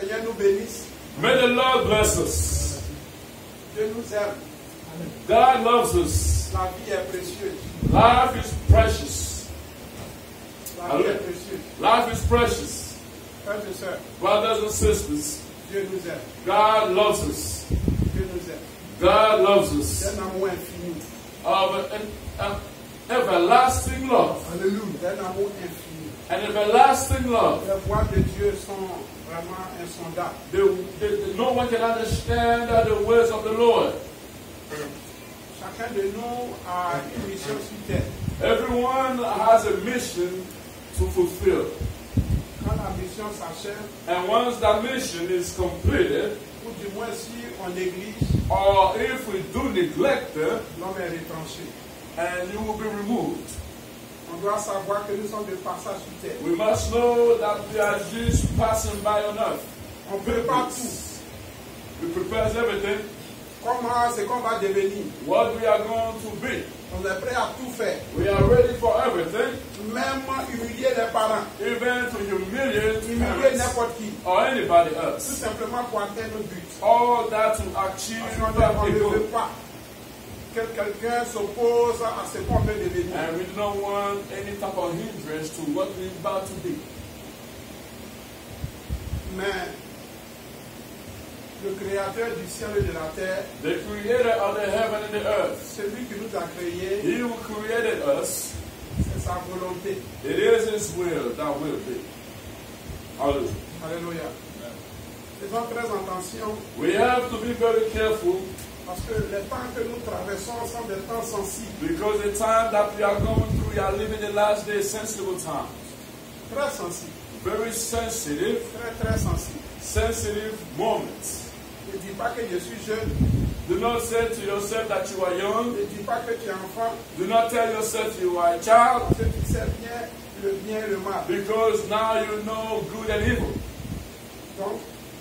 Seigneur nous bénisse. May the Lord bless us. Dieu nous aime. God loves us. La vie est précieuse. Life is precious. La vie est précieuse. Life is precious. Frères et sœurs, Brothers and sisters, Dieu nous aime. God loves us. Dieu nous aime. God loves us. C'est un amour infini. Of an everlasting love. Alléluia. C'est un amour infini. An everlasting love. Les voies de Dieu sont vraiment insondables. No one can understand the words of the Lord. Chacun de nous a une mission sur terre. Everyone has a mission to fulfill. Quand la mission s'achève, And once that mission is completed, ou du moins si on néglige, or if we do neglect it, l'homme est retranché. and you will be removed. On doit savoir que nous sommes de passage sur terre. We must know that we are just passing by on earth. On prépare tout. We prepare everything, Comment ce qu'on va devenir. what we are going to be. On est prêt à tout faire. We are ready for everything, Même humilier les parents. even to humiliate Humilier parents n'importe qui. or anybody Tout else. simplement pour atteindre le but. All that to achieve Parce that qu'on ne goal. veut pas que quelqu'un s'oppose à ce qu'on veut devenir. And we don't want any type of hindrance to what we're about to be. Mais le créateur du ciel et de la terre, The creator of the heaven and the earth, celui qui nous a créés, he who created us, c'est sa volonté. it is his will that will be. Hallelujah. Alléluia. Faisons très attention We have to be very careful parce que les temps que nous traversons sont des temps sensibles, because the time that we are going through, we are living the last day sensible times. très sensibles, Very sensitive, très sensibles. sensitive moments. Ne dis pas que je suis jeune, Do not say to yourself that you are young. ne dis pas que tu es enfant, Do not tell yourself you are a child parce que tu sais bien et le mal. because now you know good and evil. Donc,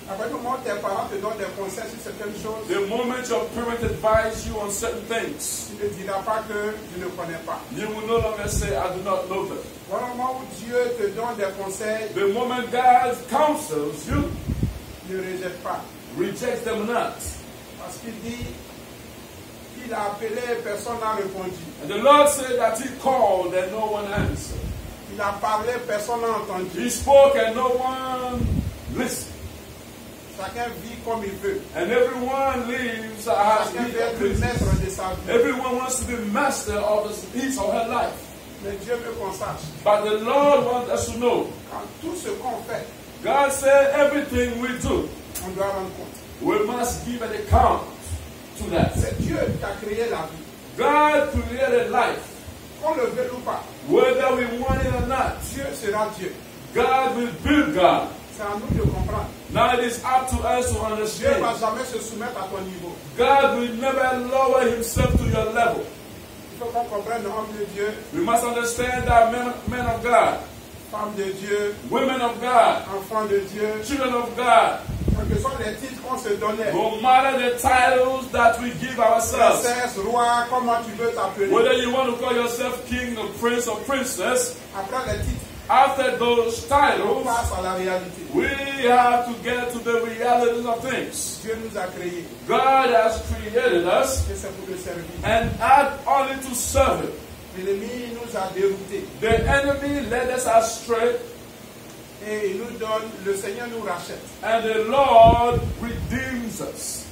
après le moment où tes parents te donnent des conseils sur certaines choses, The moment your parents advise you on certain things, tu ne diras pas que je ne connais pas. you will no longer say, I do not know them. Voilà le moment où Dieu te donne des conseils, The moment God counsels you, ne rejette pas. reject them not. Parce qu'il dit qu'il a appelé, personne n'a répondu. And the Lord said that he called and no one answered. Il a parlé, personne n'a entendu. He spoke and no one listened. Chacun vit comme il veut. And everyone lives as Chacun he veut être pleases. maître de sa vie. Everyone wants to be master of his or her life. Mais Dieu veut qu'on sache. But the Lord wants us to know. Quand tout ce qu'on fait, God said everything we do, on doit rendre compte. we must give an account to that. C'est Dieu qui a créé la vie. God created life. Qu'on le veuille ou pas, Whether we want it or not, Dieu sera Dieu. God will build God. C'est à nous de comprendre. Now it is up to us to Dieu ne understand. va jamais se soumettre à ton niveau. God will never lower himself to your level. Il faut qu'on comprenne l'homme de Dieu, We must understand that men of God, femme de Dieu, women of God, enfant de Dieu, children of God, quels que soient les titres qu'on se donnait. no matter the titles that we give ourselves, Princesse, roi, comment tu veux t'appeler. whether you want to call yourself king or prince or princess, Après les titres, after those on titles, passe à la réalité. we have to get to the realities of things. Dieu nous a créés God has created us et c'est pour le servir. and act only to serve him. L'ennemi nous a déroutés The enemy led us astray et il nous donne, le Seigneur nous rachète. and the Lord redeems us.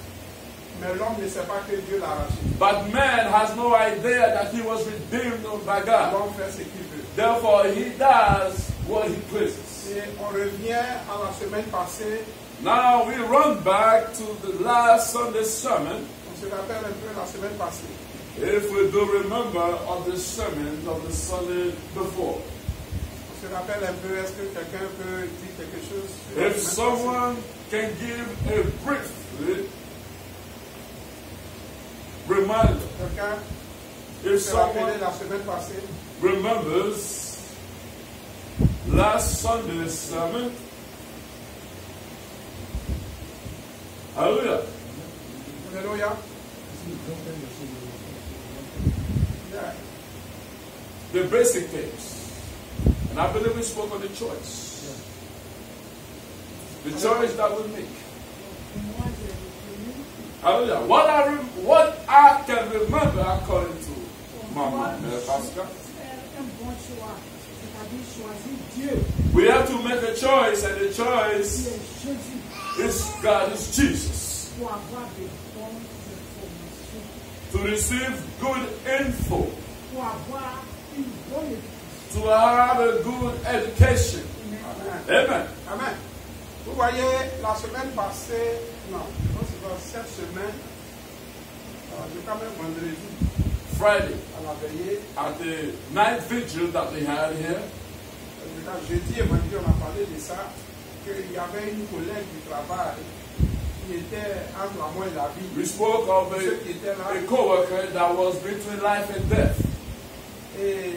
Mais l'homme ne sait pas que Dieu l'a racheté. But man has no idea that he was redeemed by God. L'homme fait ce qu'il veut. Therefore, he does what he pleases. Et on revient à la semaine passée, Now we run back to the last Sunday sermon. on se rappelle un peu la semaine passée. If we do remember of the sermon of the Sunday before. On se rappelle un peu, est-ce que quelqu'un peut dire quelque chose sur la If semaine someone can give a brief reminder, passée? Quelqu'un if se rappelait someone la semaine passée? remembers last Sunday's sermon, hallelujah. Alléluia. Yeah. The basic things. And I believe we spoke on the choice. The choice that we make. Moi, j'ai retenu. Hallelujah. What I can remember according to Mama Pascal. Un bon choix. C'est-à-dire choisir Dieu. We have to make a choice, and the Qui choice est Jésus. is God, is Jesus. Pour avoir de bonnes informations. To receive good info, Pour avoir une bonne éducation. to have a good education. Amen. Amen. Amen. Vous voyez, la semaine passée, non, je pense que c'est dans cette semaine, je quand même vendredi, Friday, à la veillée, at the night vigil that we had here, jeudi et vendredi, on a parlé de ça, qu'il y avait une collègue du travail qui était entre la mort et la vie. we spoke of Ceux qui étaient là, a co-worker that was between life and death. et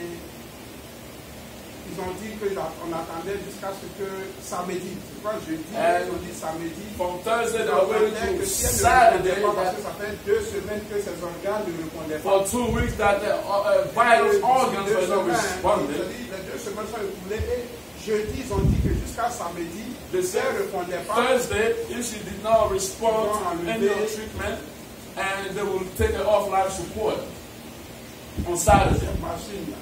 ils ont dit qu'on attendait jusqu'à ce que samedi, je crois jeudi, ils ont dit samedi. From Thursday Ils that attendaient went que to si elle ne Saturday, répondait pas, parce that que ça fait 2 semaines que ses organes ne répondaient pas. for 2 weeks that the vital organs were not responding. Les 2 semaines sont écoulées et jeudi, ils ont dit que jusqu'à samedi, They si elle said ne répondait pas, Thursday, if she did not respond to any treatment, and they will take her off life support on Saturday. cette machine là.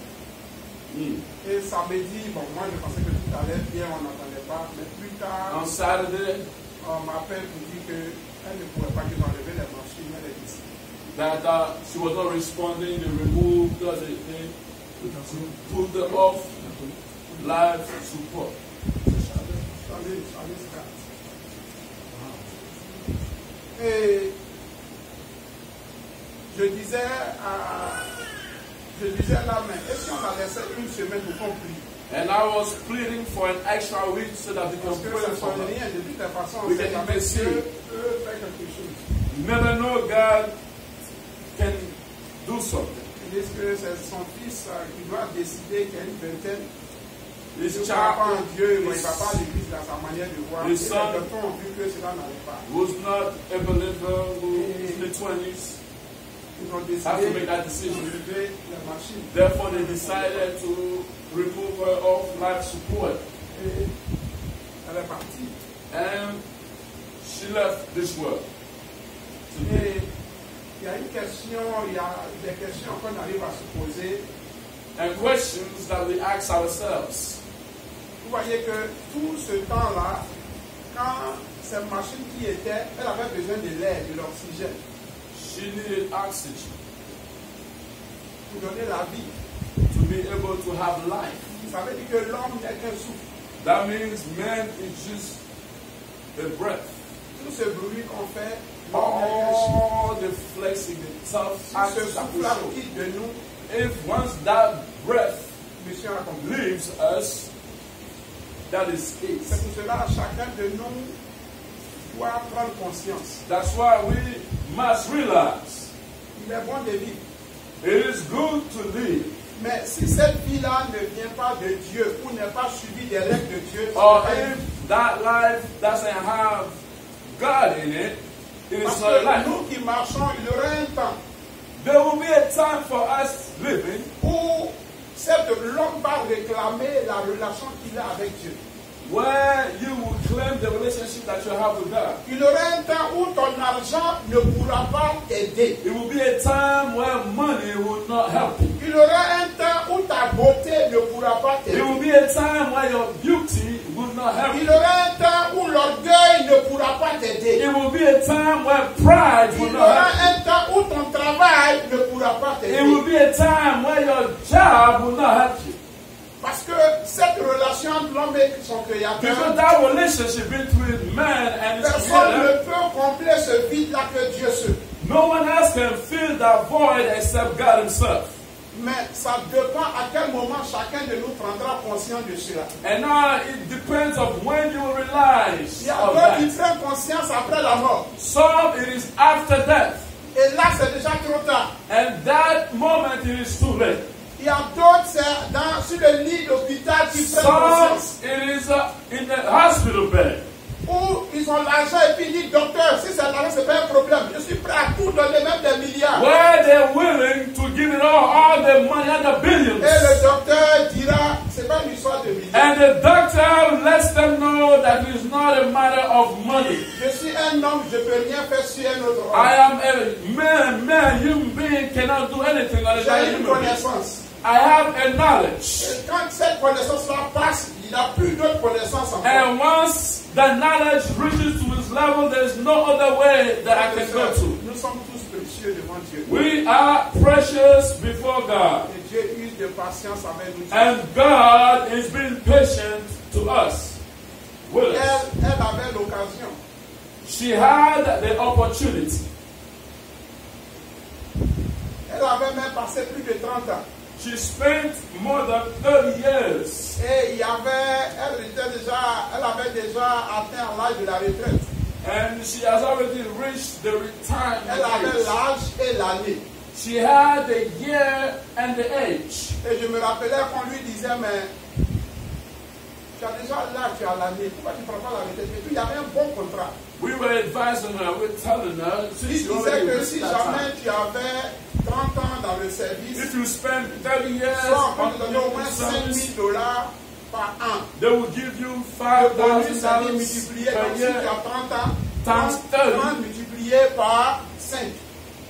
Et samedi, bon, moi je pensais que tout allait bien, on n'entendait pas, mais plus tard, On Saturday, on m'appelle pour dire qu'elle ne pourrait pas enlever les machines, elle est ici. that she was not responding, they removed the thing, put her off life support. Allez, et je disais là, mais est-ce qu'on a laissé une semaine pour qu'on prie? And I was pleading for an extra week so that we can Parce que pray ça ne for sonne her. rien, de toute façon, on We sait can jamais see. Dieu peut faire quelque chose. You never know God can do something. Ils disent que c'est son fils qui doit décider qu'il y a une vingtaine. His Il ne croit pas en child Dieu, il ne va pas à l'église dans sa manière de voir. Et His les son- docteurs ont vu que cela n'allait pas. was not a believer who was in the 20s. Ils ont Have to make décidé that decision. d'enlever la machine. Therefore, they decided to remove her off life support. Et elle est partie. And she left this world. Et il y a une question, il y a des questions qu'on arrive à se poser. And questions that we ask ourselves. Vous voyez que tout ce temps-là, quand cette machine qui était, elle avait besoin de l'air, de l'oxygène, She needed oxygen pour donner la vie. to be able to have life. Ça veut dire que l'homme n'est qu'un souffle. That means man is just a breath. Tout ce bruit qu'on fait, l'homme n'est qu'un souffle. All the flexing, the tough Si ce actions that we souffle-là show. quitte de nous, If once that breath mission accomplie. leaves us, that is it. C'est pour cela que chacun de nous doit prendre conscience. That's why we must realize Il est bon de vivre. it is good to live. Mais si cette vie-là ne vient pas de Dieu ou n'est pas suivie des règles de Dieu, Or c'est pas une vie. if that life doesn't have God in it, it Parce is not a que life. nous qui marchons, il y aura un temps There will be a time for us living où l'homme va réclamer la relation qu'il a avec Dieu. where you will claim the relationship that you have with God. Il y aura un temps où ton argent ne pourra pas t'aider. It will be a time where money will not help you. Il y aura un temps où ta beauté ne pourra pas It t'aider. will be a time where your beauty will not help Il you. y aura un temps où l'orgueil ne pourra pas t'aider. It will be a time where pride Il will y not aura help un temps où ton travail ne pourra pas you. It will t'aider. be a time where your job will not help you. Parce que cette relation entre l'homme et son Because créateur, that relationship between man and his personne creator, ne peut combler ce vide-là que Dieu seul. no one else can fill that void except God himself. Mais ça dépend à quel moment chacun de nous prendra conscience de cela. And now it depends of when you realize Il y a of d'autres qui that. prennent conscience après la mort. Some it is after death. Et là, c'est déjà trop tard. And that moment it is too late. Il y a d'autres, c'est sur le lit d'hôpital qui prennent Some conscience. it is in the hospital bed. Où ils son l'argent et puis il dit, docteur, si c'est l'argent, c'est pas un problème. Je suis prêt à tout donner, même des milliards. Where they're willing to give it all the money and the billions. Et le docteur dira, c'est pas une histoire de milliards. And the doctor lets them know that it's not a matter of money. Je suis un homme, je peux rien faire sur un autre homme. I am a man, human being cannot do anything on a J'ai une human being. connaissance. I have a knowledge. Et quand cette connaissance-là passe, il n'a plus d'autre connaissance encore. And once the knowledge reaches to his level, there's no other way that I can go to. Nous sommes tous précieux devant Dieu. We are precious before God. Et Dieu use de patience avec nous. And God is being patient to us. With us. Elle avait l'occasion. She had the opportunity. Elle avait même passé plus de 30 ans. She spent more than 30 years. Et elle avait déjà atteint l'âge de la retraite. And she has already reached the retirement Elle avait age. l'âge et l'année. She had the year and the age. Et je me rappelais qu'on lui disait, mais tu as déjà l'âge, tu as l'année. Pourquoi tu ne prends pas la retraite? Et puis il y avait un bon contrat. We were advising her, we're telling her, Il since you disait already que reached si that jamais time, tu avais 30 ans dans le service, if you spend 30 years soit on on peut te donner au moins the 5 service, 000 $ par an. they will give you Le bonus, ça dit $5,000 multiplié per par si tu year. as 30 ans, Times 30. 30 multiplié par 5.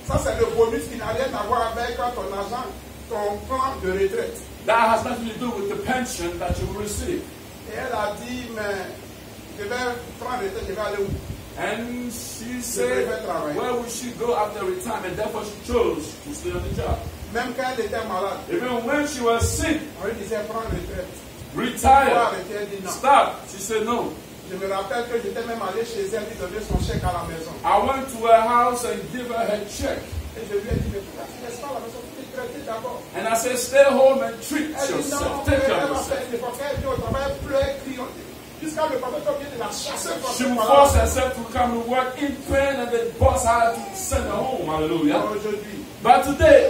Ça, c'est le bonus qui n'a rien à voir avec ton argent, ton plan de retraite. That has nothing to do with the pension that you will receive. Et elle a dit, mais je vais prendre retraite, je vais aller où? And she said, where would she go after retirement? Therefore, she chose to stay on the job. Même quand elle était malade, Even when she was sick, on lui disait, prends retraite. retired, Arrêter, elle dit non. stop. She said no. Je me rappelle que j'étais même allé chez elle lui donner son chèque à la maison. I went to her house and give her her check. Et je lui ai dit, mais pourquoi tu ne restes pas à la maison pour te traiter d'abord? And I said, stay home and treat Elle dit non, yourself. Take care elle of va faire yourself. des fois qu'elle vient au travail, elle pleure, elle crie. Jusqu'à le papa qui vient de la chasser. She will force herself to come to work in pain and then boss her to send her home. Hallelujah. Aujourd'hui, But today,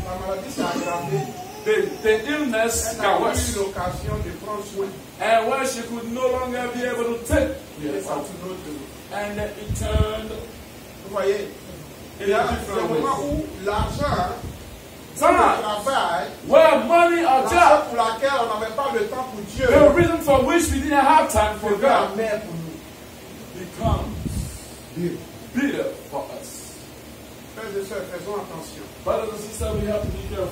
la maladie s'est aggravée. the illness Elle got n'a worse. eu l'occasion de prendre soin. And when she could no longer be able to take Et care ça of tout l'autre. and it turned Vous voyez, il y a un moment où l'argent, le time travail, where money or la job, chose pour laquelle on n'avait pas le temps pour Dieu, the reason for which we didn't have time for devient la God, mère pour nous. becomes bitter for us. Frères et sœurs, faisons attention. Brothers and sisters, we have to be careful.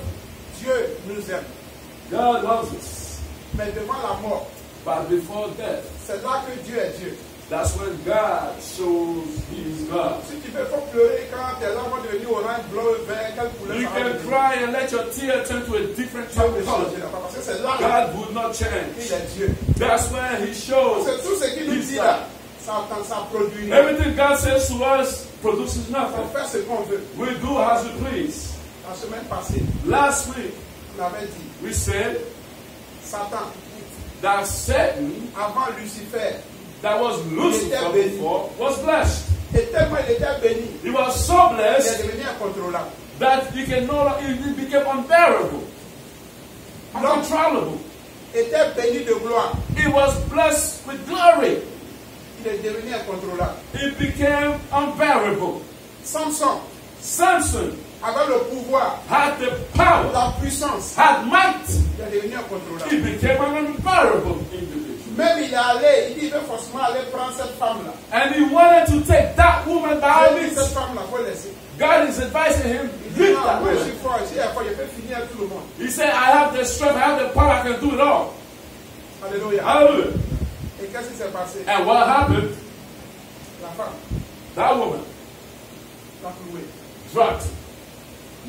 Dieu nous aime. God loves us, Mais devant la mort, but before death, c'est là que Dieu est Dieu. that's when God shows He is God. Si tu veux pas pleurer quand tes larmes vont devenir orange, bleu, vert, quelle couleur You ça va can devenir? cry and let your tear turn to a different Dieu type ne of color. changera pas. Parce que c'est là God would not qu'il change. est Dieu. That's when He shows C'est tout ce qu'il nous His dit God. là. Ça produit. Everything God says to us produces On nothing. fait ce qu'on veut. We do as we please. La semaine passée, Last week, on avait dit, we said Satan, that Satan, avant Lucifer, that was Lucifer before, was blessed. et tellement il était béni, He was so il est blessed devenu incontrôlable. that he can no longer, it became unbearable, uncontrollable. Il était béni de gloire. He was blessed with glory. Il est devenu incontrôlable. It became unbearable. Samson Samson avait le pouvoir, had the power, la puissance. had might. Il est devenu He incontrôlable. became an unbearable individual. Même il est allé, il dit il veut forcément aller prendre cette femme-là. And he wanted to take that woman by all Il dit means. cette femme-là, il faut laisser. God is advising him, Il dit leave non, that moi je woman. suis fort, si il y a fort, je peux finir tout le monde. He said, I have the strength, I have the power, I can do it all. Alléluia. Hallelujah. Et qu'est-ce qui s'est passé? And what happened? La femme That woman l'a cloué. dropped,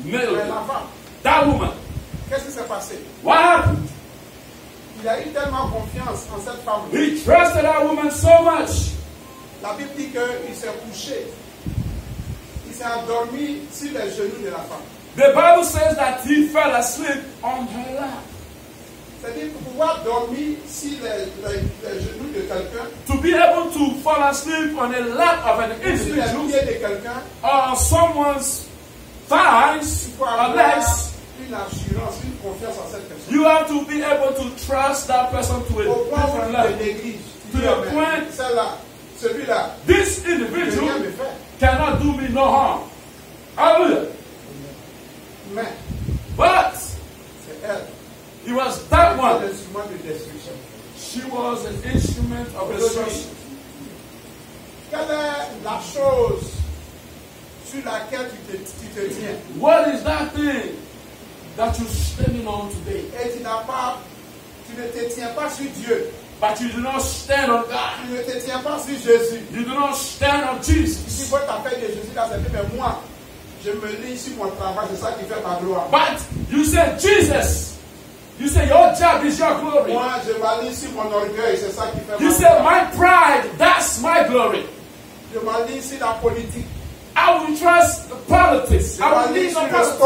Mais nailed la him. femme, That woman, qu'est-ce qui s'est passé? what happened? Il a eu tellement confiance en cette femme. He trusted that woman so much. La Bible dit qu'il s'est couché. Il s'est endormi sur les genoux de la femme. The Bible says that he fell asleep on her lap. C'est-à-dire pour pouvoir dormir sur les genoux de quelqu'un, To be able to fall asleep on the lap of an sur les individual pieds de quelqu'un, or someone's thighs il faut or avoir legs, une assurance, une confiance en cette personne. you have to be able to trust that person to a Au point où different tu level. te négliges, tu To dis, the ah, mais point- celle-là, celui-là, This ne peut rien individual me faire. cannot do me no harm. Hallelujah. Mais But c'est elle. it was that C'est one. l'instrument de destruction. She was an instrument of destruction. Quelle est la chose sur laquelle tu te tiens? What is that thing that you're standing on today? Et tu ne te tiens pas sur Dieu. But you do not stand on God. Tu ne te tiens pas sur Jésus. You do not stand on Si Jesus. votre appel de Jésus là, c'est dit, mais moi, je me lis sur mon travail, c'est ça qui fait ma gloire. But you said Jesus. You say your job is your glory. Moi, je m'aligne sur mon orgueil, c'est ça qui fait You ma said gloire. my pride, that's my glory. Je m'aligne sur la politique. I will trust the politics. I will lean on politics.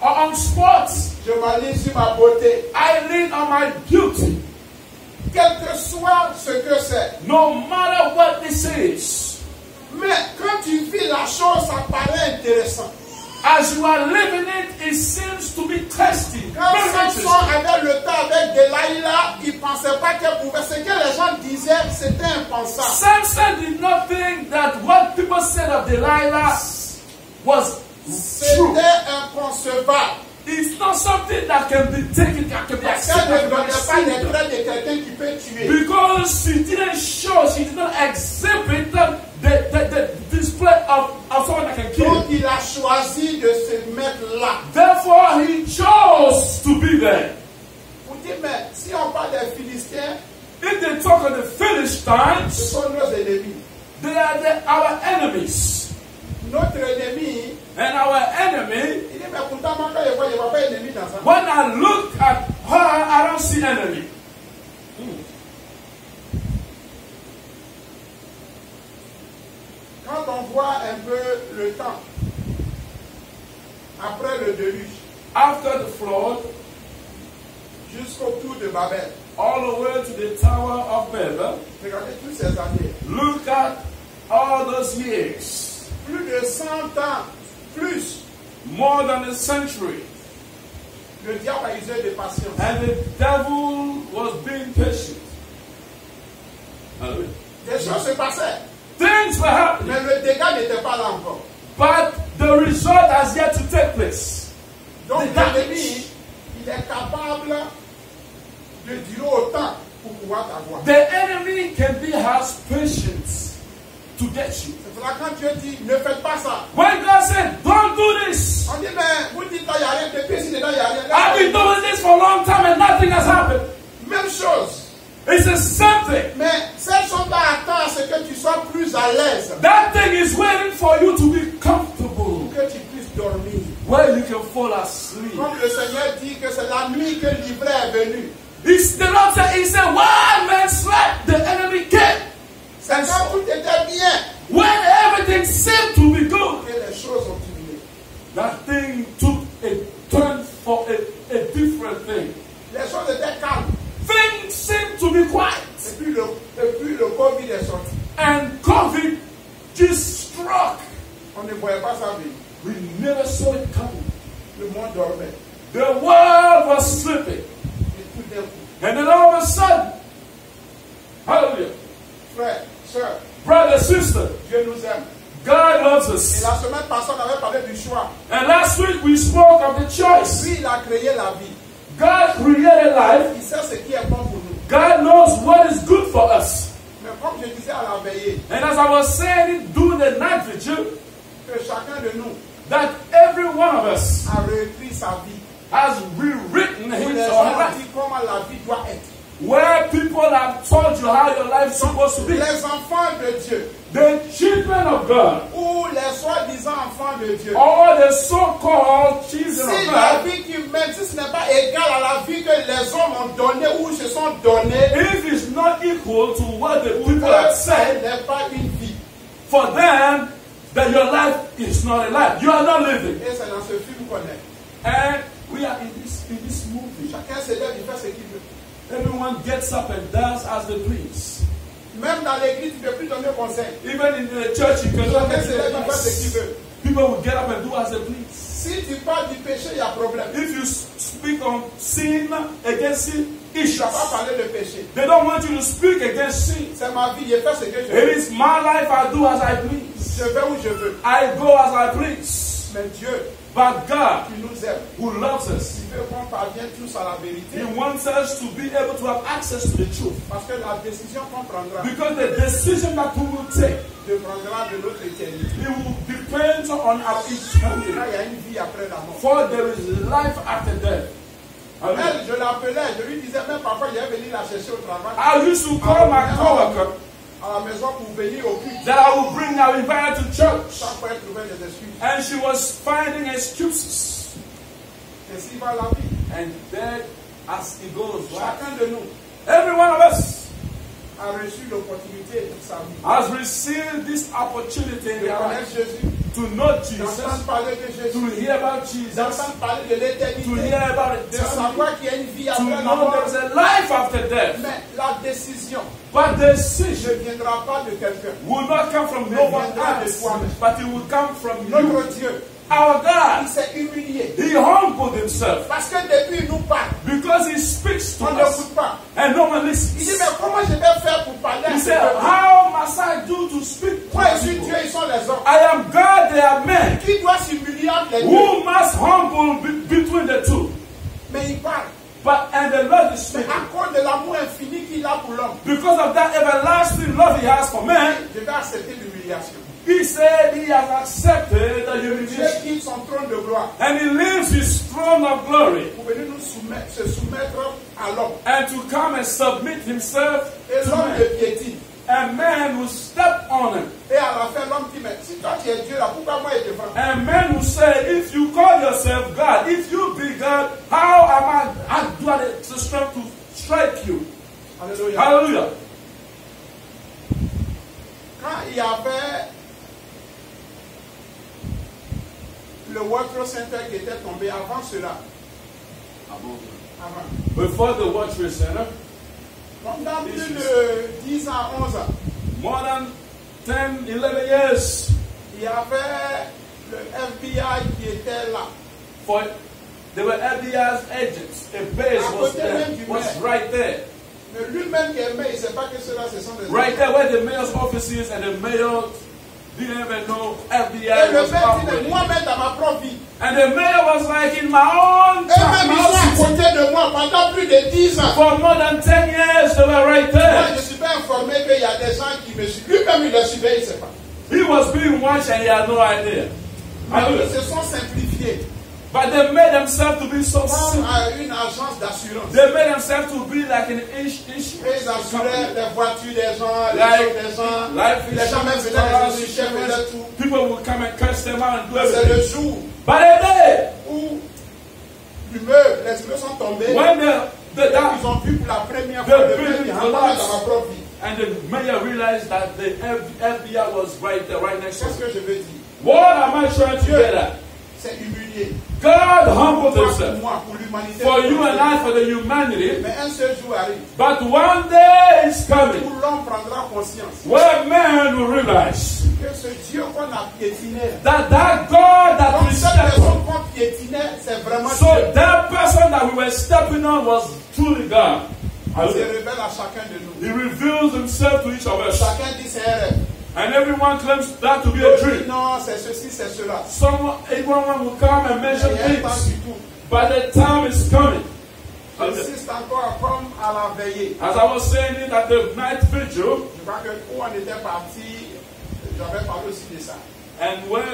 Or on sports. Je m'aligne sur ma beauté. I lean on my beauty. Quel que soit ce que c'est. No matter what this is. Mais quand tu vis la chose, ça paraît intéressant. As you are living it, it seems to be testing. Quand Very Samson interesting. avait le temps avec Delilah, il ne pensait pas qu'elle pouvait. Ce que les gens disaient, c'était impensable. Samson did not think that what people said of Delilah was true. C'était inconcevable. It's not something that can be taken, that can be Parce qu'elle ne accepted. donnait pas les traits de quelqu'un qui peut tuer. Because she didn't show, she did not exhibit the display of someone that can kill. Donc il a choisi de se mettre là. Therefore, he chose to be there. Vous dites, mais si on parle des Philistins, If they talk of the ce Philistines, sont nos ennemis. they are our enemies. Notre ennemi, And our enemy, il dit, mais pourtant, moi, quand je vois, je ne vois pas ennemi dans ça. when I look at her, I don't see enemy. Quand on voit un peu le temps, après le déluge, After the flood, jusqu'au tour de Babel, all the way to the Tower of Babel, regardez toutes ces années, look at all those years, plus de 100 ans, plus, more than a century. le diable a usé de patience. And the devil was being patient. Hallelujah. Des choses se passaient, Things were happening, mais le dégât n'était pas là encore. but the result has yet to take place. Donc The damage. l'ennemi, il est capable de durer autant pour pouvoir t'avoir. The enemy can be has patience to get you. C'est pour ça quand Dieu dit, ne faites pas ça. When God said, don't do this, On dit, mais vous dites, là, il n'y a rien, depuis ici, dedans, il n'y a rien. I've been doing this for a long time and nothing has happened. Même chose. It's the same thing. Mais cette chose attend à ce que tu sois plus à l'aise, That thing is waiting for you to be comfortable, pour que tu puisses dormir. where you can fall asleep. Comme le Seigneur dit que c'est la nuit que l'ivraie est venu. It's the Lord said, he said, while men slept, the enemy came. C'est quand tout était bien When everything seemed to be good, que les choses ont tourné. that thing took a turn for a different thing. Les choses étaient calmes. Things seemed to be quiet. Et puis le Covid est sorti. And COVID just struck. On ne voyait pas ça venir. We never saw it coming. Le monde dormait. The world was sleeping. Et tout d'un coup, And then all of a sudden, hallelujah, frère, soeur, brother, sister, Dieu nous aime. God loves Et us. la semaine passée, on avait parlé du choix. And last week we spoke of the choice. Lui, il a créé la vie. God created life. Il sait ce qui est bon pour nous. God knows what is good for us. Mais comme je disais à la veillée, And as I was saying during the night vigil, que chacun de nous that every one of us a réécrit sa vie. has rewritten Où his les or gens her ont life. dit comment la vie doit être. Where people have told you how your life is supposed to be. Les enfants de Dieu, The children of God, ou les soi-disant enfants de Dieu, or the so-called children si of la God, vie qu'ils mènent, si ce n'est pas égal à la vie que les hommes ont donnée ou se sont donnés, if it's not equal to what the people have ça said, n'est pas une vie. for them, that your life is not a life. You are not living. Et c'est dans ce film qu'on est. And we are in this movie. Chacun se lève, il fait ce qu'il veut. Everyone gets up and does as they please. Même dans l'église, tu ne peux plus donner conseil. Even in the church, you cannot Chacun get se lève, il fait ce qu'il advice. veut. People will get up and do as they please. Si tu parles du péché, il y a problème. If you speak on sin, against sin Tu issues. ne vas pas parler de péché. They don't want you to speak against sin. C'est ma vie, je fais ce que je It veux. is my life, I do as I please. Je vais où je veux. I go as I please. Mais Dieu, But God, qui nous aime, who loves us, il veut qu'on parvienne tous à la vérité. He wants us to be able to have access to the truth. Parce que la décision qu'on prendra Because the decision that we will take, dépendra de notre éternité. it will depend on our Là, eternity. il y a une vie après la mort. For there is life after death. Amen. Elle, je l'appelais, je lui disais, même parfois, j'allais venir la chercher au travail. I used to call my coworker À la maison pour venir au culte. that I would bring her, invite her to church. Chaque fois, elle trouvait des excuses. And she was finding excuses. Ainsi va la vie. And then, as it goes, Chacun de nous every one of us a reçu l'opportunité de sa vie. has received this opportunity in De their life connaître Jésus, to know Jesus, d'entendre parler de to Jésus, hear about Jesus, d'entendre parler de to l'éternité, hear about de eternity, savoir qu'il y a une vie to après la know mort. there's a life after death. Mais la décision But the ne decision viendra pas de quelqu'un. will not come from no one else, but it will come from you. Notre Dieu, Our il God, s'est humilié. He humbled Himself Parce que depuis, il nous parle. because He speaks to On us n'écoute pas. and no one Il dit, listens. mais comment je vais faire pour parler à He ce said, peuple? how must I do to speak to Moi, je suis people? Dieu, ils sont les hommes. I am God, they are men. Qui doit s'humilier entre les deux? Who must humble between the two? Mais il parle. And the Lord is Mais speaking. à cause de l'amour infini qu'il a pour l'homme, Because of that everlasting love He has for man, je vais accepter l'humiliation. He said He has accepted the Dieu humiliation. quitte son trône de gloire And He leaves His throne of glory pour venir nous soumettre, se soumettre à l'homme. and to come and submit Himself Et to l'homme man. le piétine. And man will step on Him. Et à la fin, l'homme dit, mais si toi tu es Dieu là, pourquoi moi il te prend? And man will say, if you call yourself God, if you be God, how am I do I have the strength to strike you? Alléluia. Hallelujah. Quand il y avait le World Trade Center qui était tombé, avant cela, avant, Before the World Trade Center, pendant plus de 10 ans, 11 ans, more than 10, 11 years, il y avait le FBI qui était là. for there were FBI's agents. A base was there, was right there. Mais lui-même qui aimait, il ne sait pas que cela, ce sont des Right there where the mayor's office is, and the mayor didn't even know Et FBI le was maire dit, mais operating. moi-même dans ma propre vie, And the mayor was like, in my own et même ils sont à town, côté de moi pendant plus de 10 ans. for more than 10 years, they were right Moi, there. je ne suis pas informé qu'il y a des gens qui me suivent. Lui-même, il le suivait, il ne sait pas. He was being watched and he had no idea. Mais Hallelujah. ils se sont simplifiés But they made themselves to be so comme simple. à une agence d'assurance. They made themselves to be like an insurance Et ils assuraient company. les voitures des gens, les Like choses des gens. life Les gens même insurance, venaient car les insulter, faisaient insurance. tout. People will come and curse them out and do C'est le everything. jour But a day où l'immeuble, les immeubles sont tombés. when Ils ont vu pour la première fois le maire qui rentre dans ma propre vie. and the mayor realized that the FBI was right there, right next to Qu'est-ce him. que je veux dire? What am I trying to get at? C'est humilié. God humbled Pas pour himself moi, pour l'humanité. for you and I, for the humanity. Mais un seul jour arrive But one day is coming où l'homme prendra conscience where man will realize que ce Dieu qu'on a piétiné, that God that donc we cette stepped personne on, qu'on piétinait, c'est vraiment so Dieu. that person that we were stepping on was truly God. Il se Hallelujah. révèle à chacun de nous. He reveals himself to each of us. Chacun dit c'est un rêve. And everyone claims that to be a dream. Non, c'est ceci, c'est cela. Everyone will come and mention Il y a un temps things. du tout. But the time is coming. J'insiste encore comme à la veillée. As I was saying it at the night vigil, Je crois que où on était parti, j'avais parlé aussi de ça. and when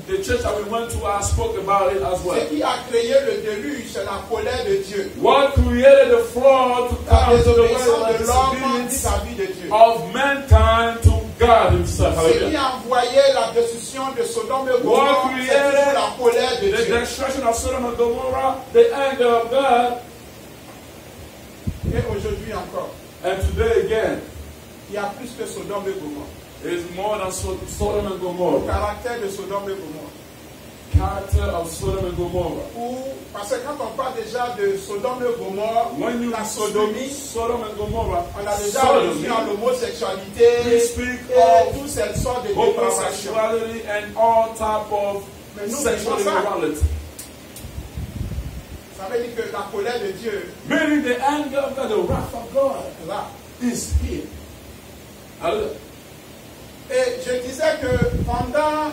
the church that we went to, I spoke about it as Ce well. qui a créé le déluge, c'est la colère de Dieu. What created the flood to La come to the désobéissance world de l'homme disobedience vis-à-vis de Dieu. of mankind to God Himself. Ce qui Hallelujah. a envoyé la destruction de Sodome et What Gomorrhe, c'est created toujours la colère de The Dieu. destruction of Sodom and Gomorrah, the anger of God, Et aujourd'hui encore, and today again il y a plus que Sodome et Gomorrhe. is more than Sodom and Le Gomorrah. caractère de Sodome et Gomorrhe. Character of Sodom and Gomorrah. Parce que quand on parle déjà de Sodome et Gomorrhe, When you la speak sodomie, Sodom and Gomorrah, on a déjà sodomy, réussi à l'homosexualité we speak et of toutes ces sortes de dépravations. homosexuality and all type of Mais nous sexual vivons ça. immorality. Ça veut dire que la colère de Dieu, meaning the anger of God, the wrath of God, là. is here. Hallelujah. Et je disais que pendant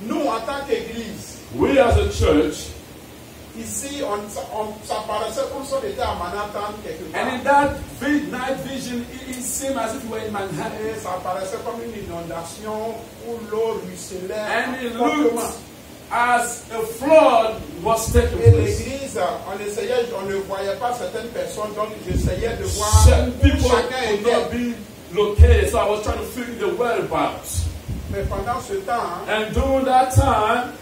nous en tant qu'Église, We as a church, ici, ça paraissait comme si on était à Manhattan quelque part. and in that night vision, it seemed as if we were in Manhattan. Et ça paraissait comme une inondation où l'eau ruisselait. And it fortement. looked as a flood was taking Et place. l'église, on ne voyait pas certaines personnes, donc j'essayais de voir Certain où people chacun could not était. be located, so I was trying to figure the whereabouts. Mais pendant ce temps, And during that time,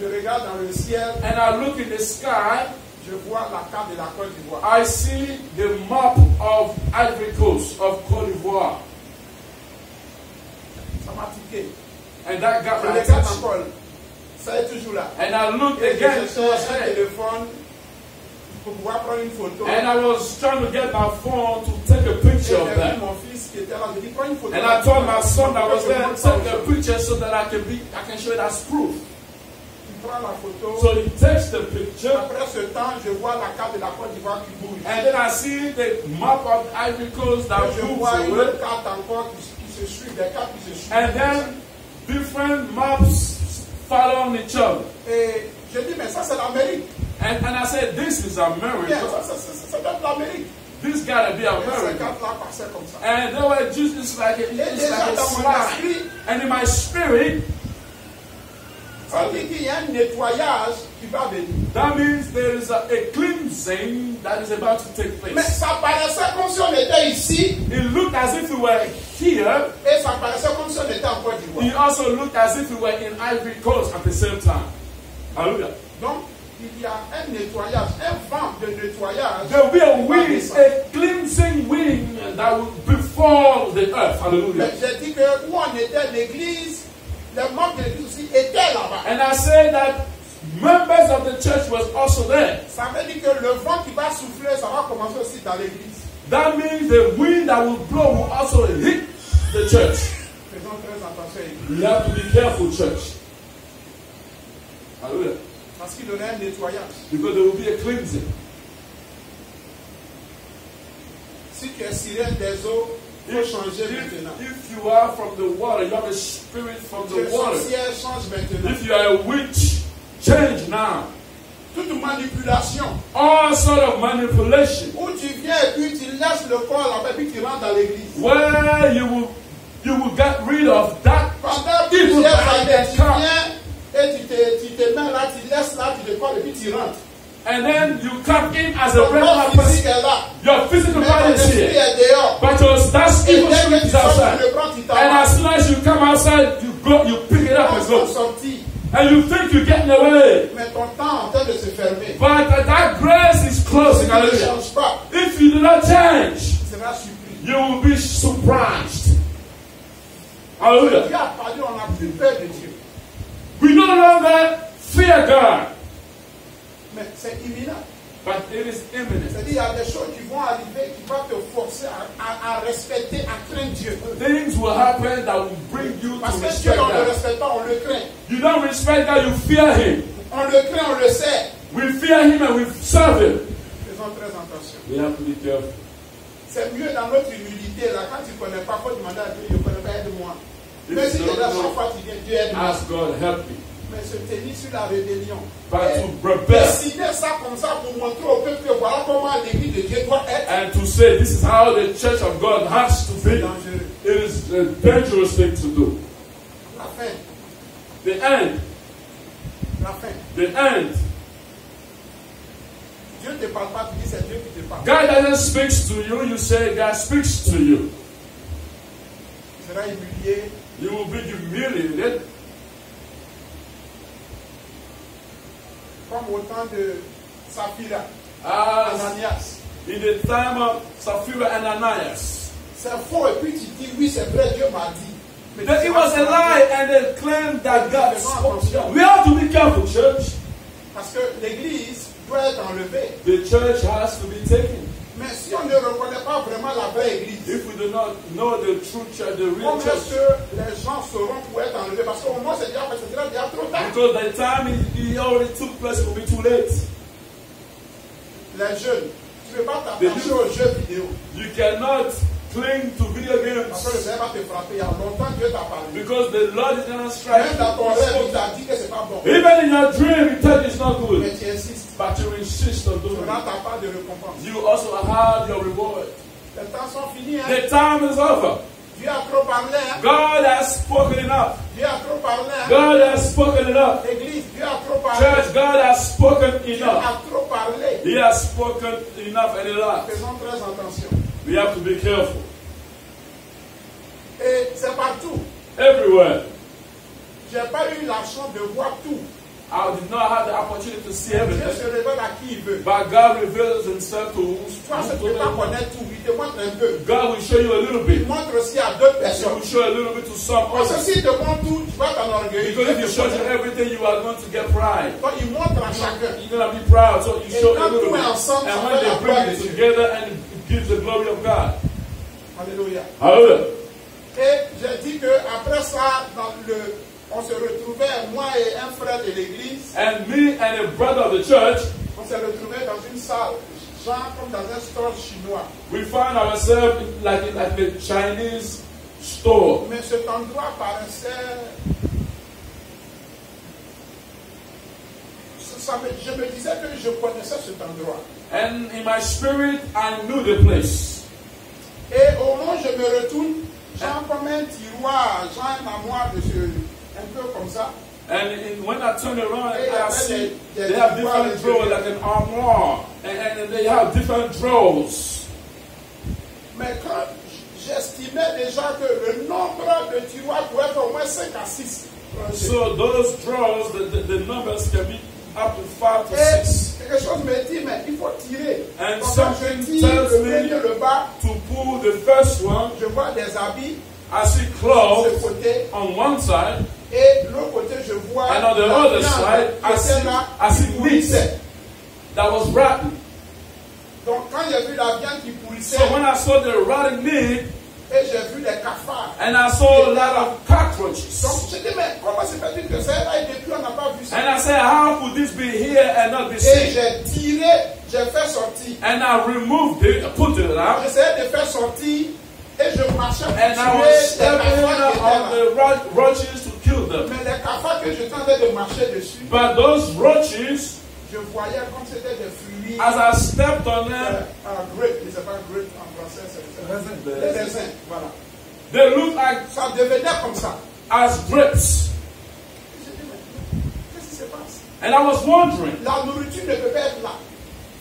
je regarde dans le ciel, and I look in the sky, je vois la carte de la Côte d'Ivoire. I see the map of Ivory Coast, of Côte d'Ivoire. Ça m'a tiqué. And that got Je my regarde attention. encore, ça est toujours là. And I looked Et again je towards cherche un there. téléphone pour pouvoir prendre une photo. And I was trying to get my phone to take a picture Et of j'ai that. vu mon fils qui était là, je dis prends une photo. And I told my son that was there, Je take a picture so that I can show it as proof. Il prend la photo. So he takes the picture, Après ce temps, je vois la carte de la Côte d'Ivoire qui bouge. and then I see the map of Ivory Coast that Et je moves vois une away, autre carte encore qui se suit, des cartes qui se suivent. and then different maps follow on each other. Et je dis, mais ça c'est l'Amérique. And I said, this is Bien, America. ça doit être l'Amérique. This gotta be Et ces America. cartes-là passaient comme ça. And they were just, it's like Et déjà a dans mon slide. esprit, And in my spirit, ça dit qu'il y a un nettoyage qui va venir. that means there is a cleansing that is about to take Mais place. ça paraissait comme si on était ici, It looked as if we were here. et ça paraissait comme si on était en Côte It d'Ivoire. also looked as if we were in Ivory Coast at the same time. Hallelujah. Donc, il y a un nettoyage, un vent de nettoyage. There will be a qui va wind, descendre. a cleansing wind that will befall the earth. Hallelujah. Mais j'ai dit que où on était, l'église, les membres de l'église aussi étaient là-bas. And I say that members of the church was also there. Ça veut dire que le vent qui va souffler, ça va commencer aussi dans l'église. That means the wind that will blow will also hit the church. Faisons très attention. You have to be careful, church. Hallelujah. Parce qu'il y aurait un nettoyage. Because there will be a cleansing. Si tu es sirène des eaux, il faut changer maintenant. If you are from the water, you have a spirit from Tu es the water. sorcière, change maintenant. If you are a witch, change now. Toute manipulation. All sort of manipulation. Où tu viens et puis tu laisses le corps là-bas et puis tu rentres dans l'église. Where you will get rid of that Pendant evil plusieurs mind années, that tu comes. viens et tu te mets là, tu laisses là, tu décolles et puis tu rentres. And then you come in as a Ton regular corps physique person. est là. Your physical Mais ton body is esprit here. est dehors. But that Et evil dès que spirit tu is sors, tu outside. le prends, tu t'en And vas. as soon as you come outside, you pick it up and Tu vas go. sortir. And you think you're getting away. Mais ton temps est en train de se fermer. But that grace is Si closing. tu ne Hallelujah. changes pas, If you do not change, tu seras surpris. you will be surprised. Hallelujah. Dieu a parlé, on n'a plus peur de Dieu. We no longer fear God, Mais c'est imminent. but it is imminent. C'est-à-dire, il y a des choses qui vont arriver qui vont te forcer à respecter, à craindre Dieu. Things will happen that will bring you Parce to que Dieu, respect on ne le God. respecte pas, on le craint. You don't respect God, you fear Him. On le craint, on le sait. We fear Him and we serve Him. Faisons très attention. We have to be careful. C'est mieux dans notre humilité, là, quand tu ne connais pas, il faut demander à Dieu, je ne connais pas, aide-moi. Mais si you tu es là, don't chaque know, fois tu viens, Dieu aide-moi. ask God, help me. Mais se tenir sur la rébellion. But Et to rebel décider ça comme ça pour montrer au peuple que voilà comment l'église de Dieu doit être. and to say this is how the church of God has to C'est be, dangereux. it is a dangerous thing to do. La fin. The end, La fin. the end. Dieu ne te parle pas, tu dis c'est Dieu qui te parle. God doesn't speak to you, you say God speaks to you. Tu seras humilié. You will be humiliated. Comme au temps de Saphira, As Ananias. in the time of Sapphira and Ananias. C'est faux et puis tu dis oui, c'est vrai, Dieu m'a dit. Mais That tu it vas was a te lie and they claimed that God spoke to them. We have to be careful, church. Parce que l'église doit être enlevée. The church has to be taken. Mais si on ne reconnaît pas vraiment la vraie église, If we do not know the true church, the real comment est-ce church, que les gens sauront pour être enlevés? Parce qu'au moment c'est déjà trop tard. because by the time it already took place, it will be too late. les jeunes, tu ne peux pas t'attacher aux jeux vidéo. You cannot cling to video Parce que le games Seigneur va te frapper. Il y a longtemps Dieu t'a parlé. because the Lord is going to strike Même dans ton rêve, il you. t'a dit que c'est pas bon. Even in your dream, He tells you it's not good, Mais tu insistes. but you insist on Tu doing n'as it. pas de récompense. You also have your reward. Les temps sont finis. Hein? The time is over. Dieu a trop parlé. Hein? God has spoken enough. Dieu a trop parlé. Hein? God has spoken enough. Église, Dieu a trop parlé. Church, God has spoken Dieu enough. a trop parlé. He has spoken enough and enough. Faisons très attention. We have to be careful. Et c'est partout. Everywhere. Je n'ai pas eu la chance de voir tout. I did not have the opportunity to see Dieu everything. se révèle à qui il veut. But God reveals Himself to Toi, tu ne peux pas connaître tout. Il te montre un peu. God will show you a little Il bit. montre aussi à d'autres He personnes. will show a little bit to some Parce que others. s'il te montre tout, tu vas t'enorgueillir. Because if He shows you everything, you are going to get pride. Donc, il montre à chacun. You're going to be proud, so you show a quand little tout bit. est ensemble, And ça when fait they la bring gloire it de Dieu. together and it gives the glory of God. Alléluia. Hallelujah. Et j'ai dit qu'après ça, on se retrouvait, moi et un frère de l'église, And me and a brother of the church, on s'est retrouvés dans une salle, genre comme dans un store chinois. we find ourselves like a Chinese store. Mais cet endroit paraissait... je me disais que je connaissais cet endroit. And in my spirit, I knew the place. Et au moment où je me retourne, genre comme un tiroir, genre un armoire de ce... un peu comme ça. And when I turn around, Et I see des they have tiroirs different drawers, intérieurs. like an armoire, and they have different drawers. Mais quand j'estimais déjà que le nombre de tiroirs pouvait être au moins 5 à 6. So those drawers, the numbers can be up to 5 to Et 6. quelque chose me dit, mais il faut tirer. And Donc, quand something je tire tells le me milieu, le bas, to pull the first one. je vois des habits I see de ce clothes côté. on one side, Et de l'autre côté, je vois and on the la other viande side, qui était là, I see qui meat pourrissait. that was rotten. Donc quand j'ai vu la viande qui pourrissait, So when I saw the rotting meat, et j'ai vu les cafards. and I saw a lot of Donc cockroaches, j'ai dit, mais comment c'est fait que ça est là et depuis on n'a pas vu ça? and I said, how could this be here and not be Et seen? j'ai tiré, j'ai fait sortir. And I removed it, put it out, J'essayais de faire sortir et je marchais pour and I was tuer les stepping cafards qui étaient on là. the roaches to kill them. Mais les cafards que j'étais en train de marcher dessus, But those roaches, je voyais comme c'était des fruits. as I stepped on them, Grape, mais c'est pas grape en français, c'est les raisins. Voilà. they looked like Ça devenait comme ça. as grapes. J'ai dit, mais qu'est-ce qui se passe? And I was wondering, La nourriture ne peut pas être là.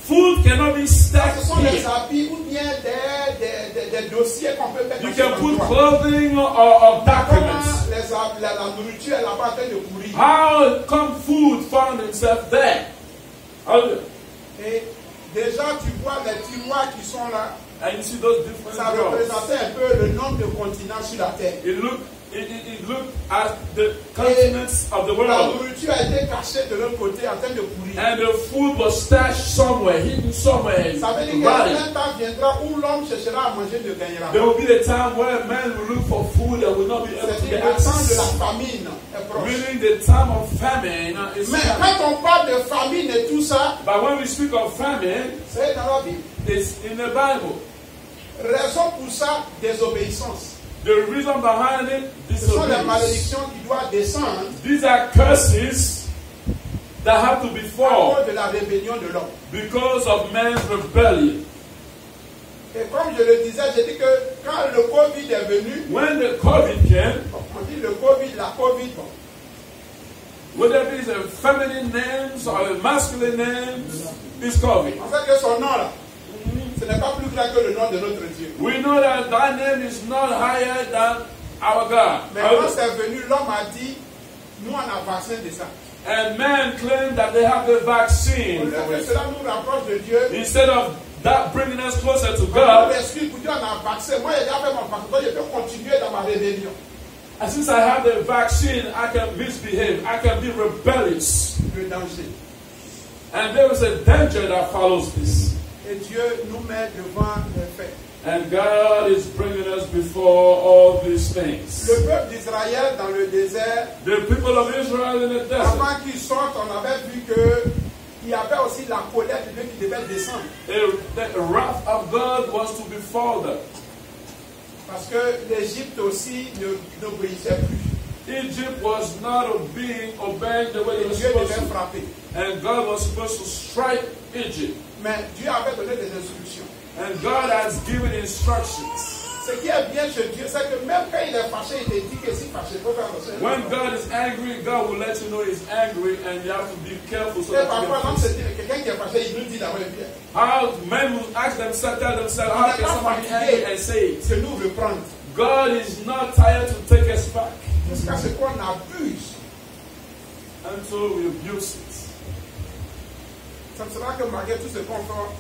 food cannot be stacked Ce sont des here. habits ou bien des dossiers qu'on peut mettre You dans can cet put endroit. clothing or documents. Comment la nourriture est là-bas en train de pourrir? How come food found itself there? Hallelujah. Et déjà, tu vois les tiroirs qui sont là. And you see those different Ça drawers. représentait un peu le nombre de continents sur la terre. It looked at the continents of the La world. nourriture a été cachée de l'autre côté en train de pourrir. And the food was stashed somewhere, hidden somewhere, Ça veut dire rotting. qu'un temps viendra où l'homme cherchera à manger ne gagnera There pas. will be a time where man will look for food and will not be able to C'est-à-dire get le temps de access. la famine est proche. Meaning the time of famine is Mais coming. quand on parle de famine et tout ça, But when we speak of famine, c'est dans la Bible. it's in the Bible. Raison pour ça, désobéissance. The reason behind it, Ce sont les disobedience. malédictions qui doivent descendre These are curses that have to à befall cause de la rébellion de l'homme. because of man's rebellion. Et comme je le disais, j'ai dit que quand le Covid est venu, When the COVID came, on dit le Covid, la Covid, bon, whether it is a feminine names or a masculine names, it's COVID. en fait que son nom là, ce n'est pas plus grand que le nom de notre Dieu. We know that thy name is not higher than our God. Mais quand c'est venu, l'homme a dit, nous on a vaccin de ça. And man claimed that they have the Au vaccine lieu for que it. cela nous rapproche de Dieu, Instead of that bringing us closer to on God, l'excuse pour dire on a vaccin. Moi j'ai déjà fait mon vaccin, donc je peux continuer dans ma rébellion. and since I have the vaccine, I can misbehave, I can be rebellious. Le danger. And there is a danger that follows this. Et Dieu nous met devant les faits. And God is bringing us before all these things. Le peuple d'Israël dans le désert, The people of Israel in the desert, avant qu'ils sortent, on avait vu il y avait aussi la colère de Dieu qui devait descendre. The wrath of God was to befall them. Parce que l'Égypte aussi n'obéissait plus. Egypt was not obeying the way Et it was Dieu supposed devait to. frapper. And God was supposed to strike Egypt. Mais Dieu avait donné des instructions. And God has given instructions. Ce qui est bien chez Dieu, c'est que même quand il est fâché, il te dit que si fâché, il faut faire le When God is angry, God will let you know He's angry, and you have to be careful so Et that parfois, you quand can c'est quelqu'un qui est fâché, il nous dit d'abord le bien. How men will ask themselves, tell themselves, how can somebody be angry and say it? C'est nous reprendre. God is not tired to take us back Jusqu'à ce qu'on abuse. until we abuse it. Ça ne sera que malgré tout ce qu'on fait,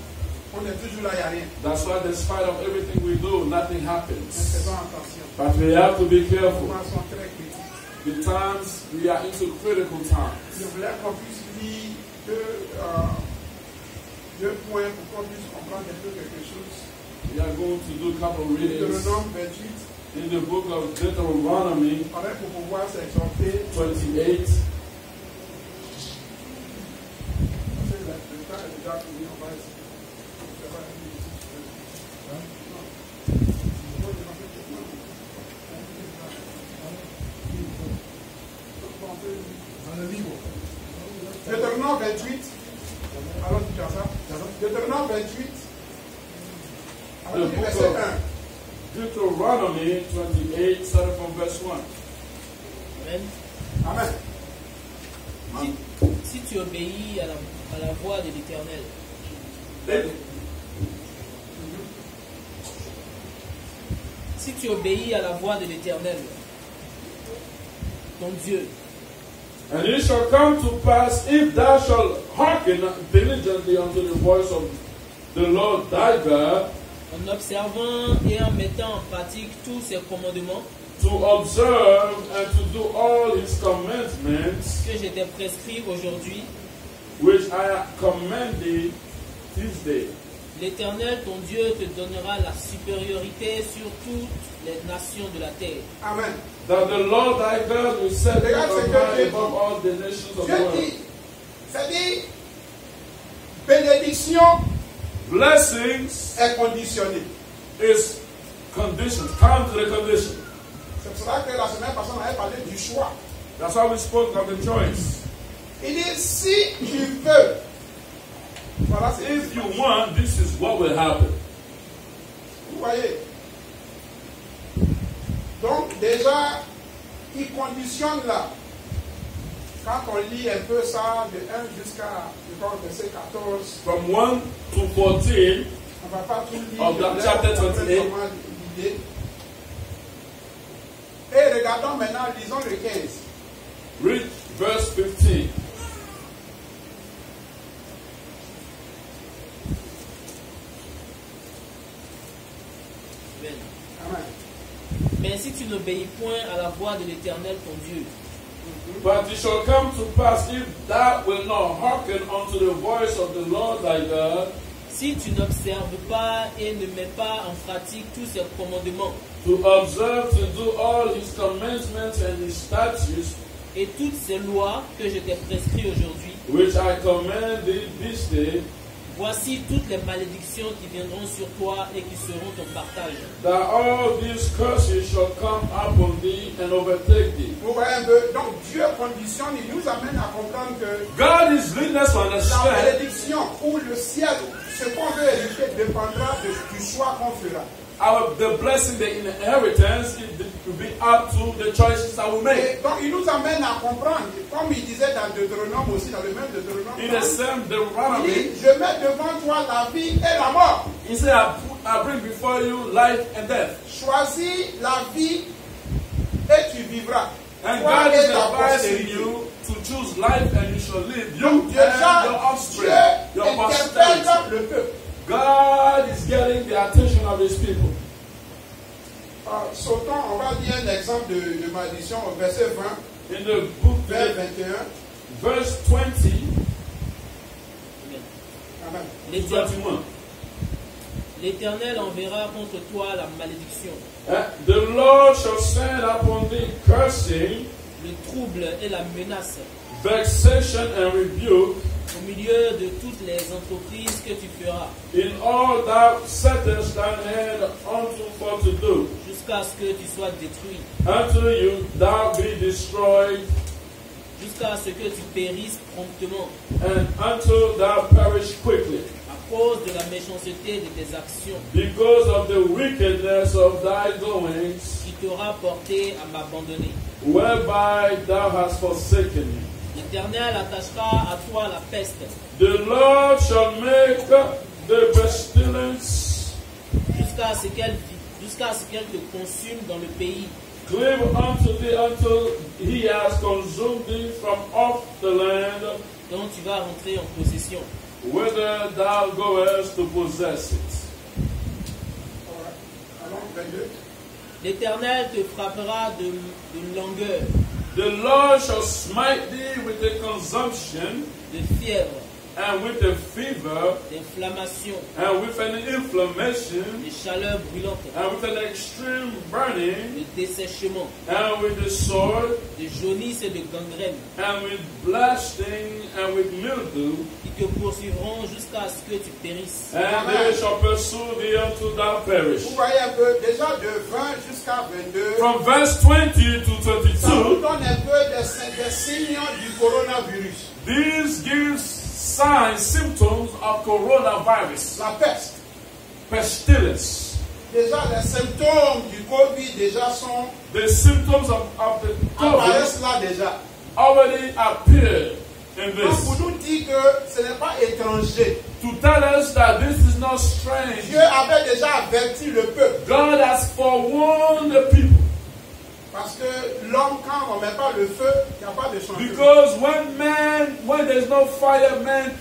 on est toujours là, il n'y a rien. That's why, despite of everything we do, nothing Mais happens. faisons attention. But we have to be Les careful. moments sont très critiques. The times we are into critical times. Je voulais qu'on puisse lire deux points pour qu'on puisse comprendre un peu quelque chose. We are going to do a couple of readings Deutéronome 28, in the book of Deuteronomy avec pour pouvoir s'exhorter. 28. Le temps est déjà fini, on va essayer. Deutéronome 28. Alors tu as ça? Deutéronome 28. The book Verset 1. of Deuteronomy 28, starting from verse 1. Amen. Amen. Si tu obéis à la voix de l'Éternel, si tu obéis à la voix de l'Éternel, ton Dieu, And it shall come to pass, if thou shalt hearken diligently unto the voice of the Lord thy God, en observant et en mettant en pratique tous ses commandements to observe and to do all his commandments, que je t'ai prescrits aujourd'hui, which I command thee this day, l'Éternel, ton Dieu, te donnera la supériorité sur toutes les nations de la terre. Amen. that the Lord thy God will set thee Regarde ce on que high Dieu above dit. all the nations of the Dieu world. dit, c'est-à-dire, bénédiction Blessings est conditionnée. is conditions, come to the condition. C'est pour ça que la semaine passée, on avait parlé du choix. That's why we spoke of the choice. Il dit, si tu veux, voilà, c'est If you want, this is what will happen. vous voyez. Donc, déjà, il conditionne là. Quand on lit un peu ça, de 1 jusqu'à verset 14, From 1 to 14, on ne va pas tout lire. Of that Là, chapter on comprend 28. comment l'idée. Et regardons maintenant, lisons le 15. read verse 15. Amen. Amen. Mais si tu n'obéis point à la voix de l'Éternel, ton Dieu, But it shall come to pass, if thou wilt not hearken unto the voice of the Lord thy God, si tu n'observes pas et ne mets pas en pratique tous ses commandements to observe to do all his commandments and his statutes, et toutes ces lois que je t'ai prescrites aujourd'hui, which I command thee this day, voici toutes les malédictions qui viendront sur toi et qui seront ton partage. that all these curses shall come upon thee and overtake thee. Vous voyez un peu, donc Dieu conditionne, il nous amène à comprendre que God is leading us to la understand bénédiction ou le ciel, ce qu'on veut hériter dépendra du choix qu'on fera. the blessing, the inheritance, it will be up to the choices that we make. Et donc il nous amène à comprendre, comme il disait dans Deutéronome aussi, dans le même Deutéronome, In the same il dit, Deuteronomy, je mets devant toi la vie et la mort. he said, I bring before you life and death. Choisis la vie et tu vivras. And Toi God et is ta advising postérité. you to choose life and you shall live. You Donc and déjà, your offspring, Dieu your posterity. interpelle le peuple. God is getting the attention of his people. Sautons, on va dire un exemple de malédiction au verset 20, In the book, vers 21. verse 20, Amen. L'Éternel 21. l'Éternel enverra contre toi la malédiction, The Lord shall send upon thee cursing, le trouble et la menace, vexation and rebuke, au milieu de toutes les entreprises que tu feras, in all thou settest thine hand unto for to do, jusqu'à ce que tu sois détruit, until you thou be destroyed, jusqu'à ce que tu périsses promptement, and until thou perish quickly, à cause de la méchanceté de tes actions, because of the wickedness of thy goings, qui t'aura porté à m'abandonner. whereby thou hast forsaken me. L'Éternel attachera à toi la peste, The Lord shall make the pestilence jusqu'à ce qu'elle te consume dans le pays, cleave unto thee until he has consumed thee from off the land, dont tu vas rentrer en possession. whither thou goest to possess it. Alors, 22. L'Éternel te frappera de langueur, The Lord shall smite thee with a consumption, de fièvre, and with a fever, d'inflammation, and with an inflammation, de chaleur brûlante, and with an extreme burning, de dessèchement, and with the sword, de jaunisse et de gangrène, and with blasting, and with mildew, qui te poursuivront jusqu'à ce que tu périsses. and they shall pursue thee until thou perish. Vous voyez un peu, déjà de 20 jusqu'à 22, From verse 20 to ça nous 22, donne un peu des signes du coronavirus. this gives signs, symptoms of coronavirus, La peste. pestilence. Déjà, les symptômes du Covid déjà sont The symptoms of the COVID apparaissent là déjà. already appear in Donc, this. pour nous dire que ce n'est pas étranger. To tell us that this is not strange. Dieu avait déjà averti le peuple. God has forewarned the people. Parce que l'homme, quand on ne met pas le feu, il n'y a pas de changement. Because when there's no fire, man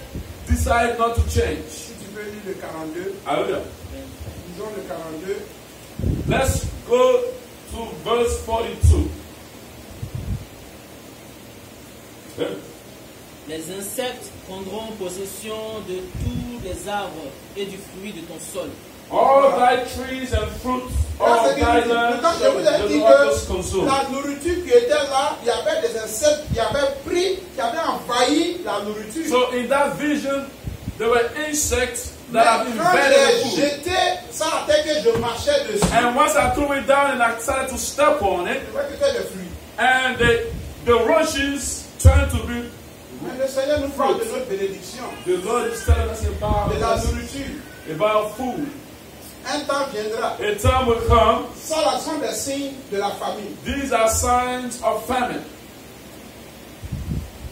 decide not to change. Si tu veux lire le 42, Hallelujah. disons le 42. Let's go to verse 42. Okay. Les insectes prendront possession de tous les arbres et du fruit de ton sol. All thy trees and fruits, all thy lands Quand je shall vous the ai dit locusts que consume. la nourriture qui était là, il y avait des insectes qui avaient pris, qui avaient envahi la nourriture. So in that vision, there were insects Mais that have quand invaded the j'ai food. jeté ça à terre que je marchais dessus, And once I threw it down and I started to step on it, je vois que c'était des fruits. and the rushes turned to be, Mais le Seigneur nous parle de notre bénédiction, the Lord is telling us de la about, nourriture. about food. Un temps viendra. A time will come, Ça, là, sont des signes de la famine. these are signs of famine.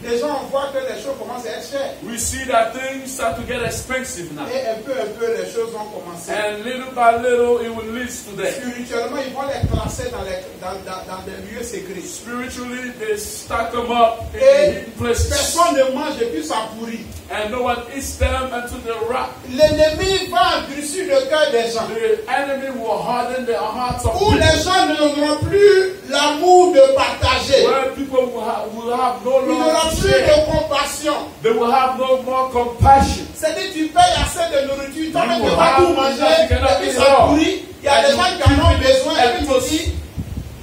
Les gens voient que les choses commencent à être chères. We see that things start to get expensive now. Et un peu, les choses vont commencer. And little by little, it will lead to that. Spirituellement, ils vont les classer dans des lieux secrets. Spiritually, they stack them up in the Et hidden places. personne ne mange et puis ça pourrit. And no one eats them until they rot. L'ennemi va endurcir le cœur des gens. The enemy will harden the hearts of Où people. les gens n'auront plus l'amour de partager. Where people will have no Ils n'auront longer plus share. de compassion. They will have no more compassion. C'est-à-dire tu payes assez de nourriture, toi même You tu vas have tout manger, enough, you cannot et puis eat ça all. pourrit. Il y a des And gens you qui en ont keep it, besoin et and puis tu dis,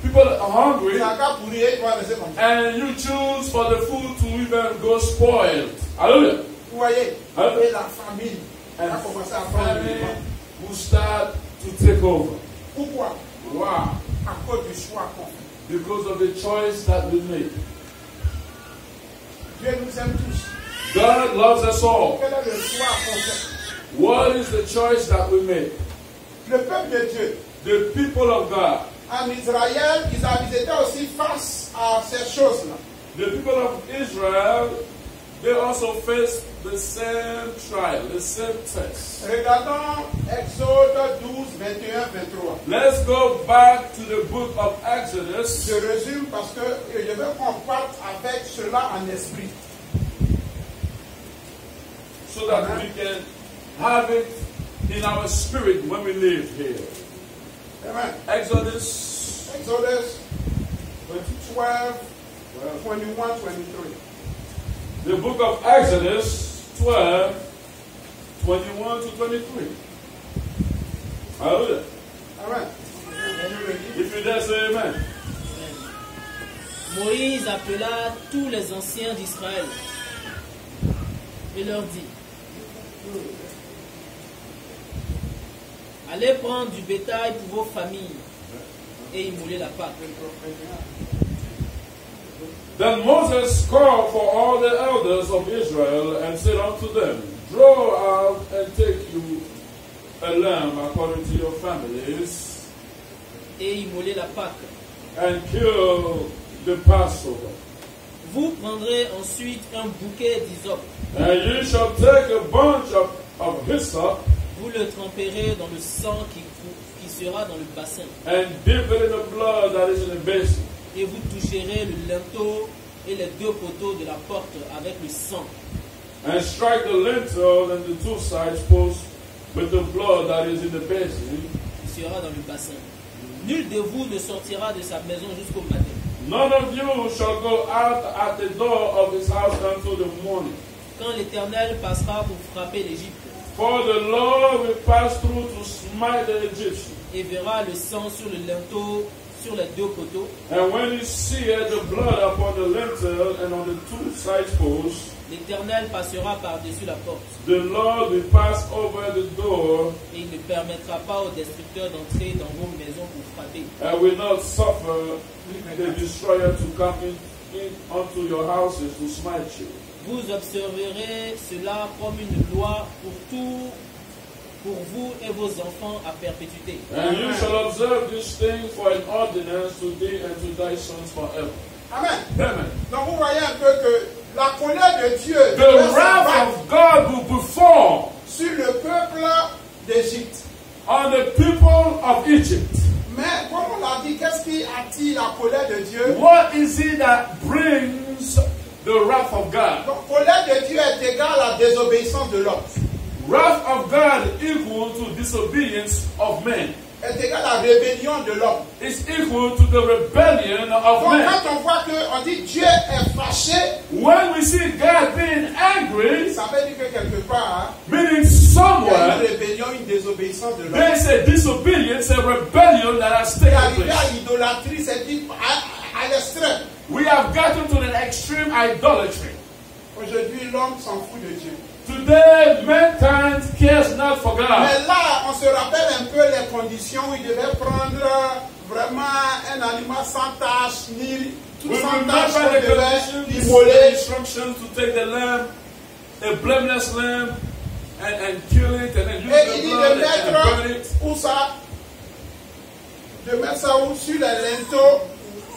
people are hungry, ça va pourrir et tu vas laisser comme ça. and you choose for the food to even go spoiled. Hallelujah. Vous voyez, Hallelujah. et la famine a commencé à prendre le Famine devant. will start to take over. Pourquoi? Wow. À cause du choix qu'on fait. Because of the choice that we make. Dieu nous aime tous. God loves us all. Quel est le choix qu'on fait? What is the choice that we make? Le peuple de Dieu, The people of God, en Israël, ils étaient aussi face à ces choses-là. the people of Israel, they also face the same trial, the same test. Regardons Exode 12, 21, 23. Let's go back to the book of Exodus. Je résume parce que je veux qu'on parte avec cela en esprit. So that we can have it in our spirit when we live here. Amen. Exodus Exodus 12, 21, 23. The book of Exodus 12, 21 to 23. Hallelujah. Amen. If you dare say amen. Moïse appela tous les anciens d'Israël et leur dit: allez prendre du bétail pour vos familles et immoler la Pâque. Then Moses called for all the elders of Israel and said unto them, draw out and take you a lamb according to your families, Et immoler la Pâque. and kill the Passover. Vous prendrez ensuite un bouquet d'hysope. And you shall take a bunch of hyssop Vous le tremperez dans le sang qui sera dans le bassin. and dip it in the blood that is in the basin. Et vous toucherez le linteau et les deux poteaux de la porte avec le sang. And strike the lintel and the two sides posts with the blood that is in the basin. Qui sera dans le bassin. Nul de vous ne sortira de sa maison jusqu'au matin. None of you shall go out at the door of his house until the morning. Quand l'Éternel passera pour frapper l'Égypte For the Lord will pass through to smite the Egyptians. et verra le sang sur le linteau, sur les deux poteaux, And when you see the blood upon the lintel and on the two side posts, l'Éternel passera par-dessus la porte. the Lord will pass over the door Et il ne permettra pas aux destructeurs d'entrer dans vos maisons pour frapper. and will not suffer the destroyer to come in unto your houses to smite you. Vous observerez cela comme une loi pour vous et vos enfants à perpétuité. And you shall observe this thing for an ordinance to thee and to thy sons forever. Amen. Amen. Donc vous voyez un peu que la colère de Dieu The devait wrath s'abattre of God will perform sur le peuple d'Égypte. on the people of Egypt. Mais comme on l'a dit, qu'est-ce qui attire la colère de Dieu? What is it that brings the wrath of God? Donc colère de Dieu est égale à la désobéissance de l'homme. Wrath of God equal to disobedience of men. Est égale à la rébellion de l'homme. It's equal to the rebellion of Donc men. quand on voit qu'on dit Dieu est fâché, When we see God being angry, ça veut dire que quelque part, meaning il y a une somewhere, rébellion, une désobéissance de l'homme. there's a disobedience, a rebellion that has Et taken arrivé à place. l'idolâtrie, c'est dit à l'extrême. We have gotten to the extreme idolatry. Aujourd'hui, l'homme s'en fout de Dieu. Today, mankind cares not for God. Mais là, on se rappelle un peu les conditions où il devait prendre vraiment un animal sans tache, ni tout We sans tache, remember on the devait conditions, the l'immoler. instructions to take the lamb, a blameless lamb, and kill it, and then use Et il the dit blood de and burn mettre it. où ça? De mettre ça où? Sur les linteaux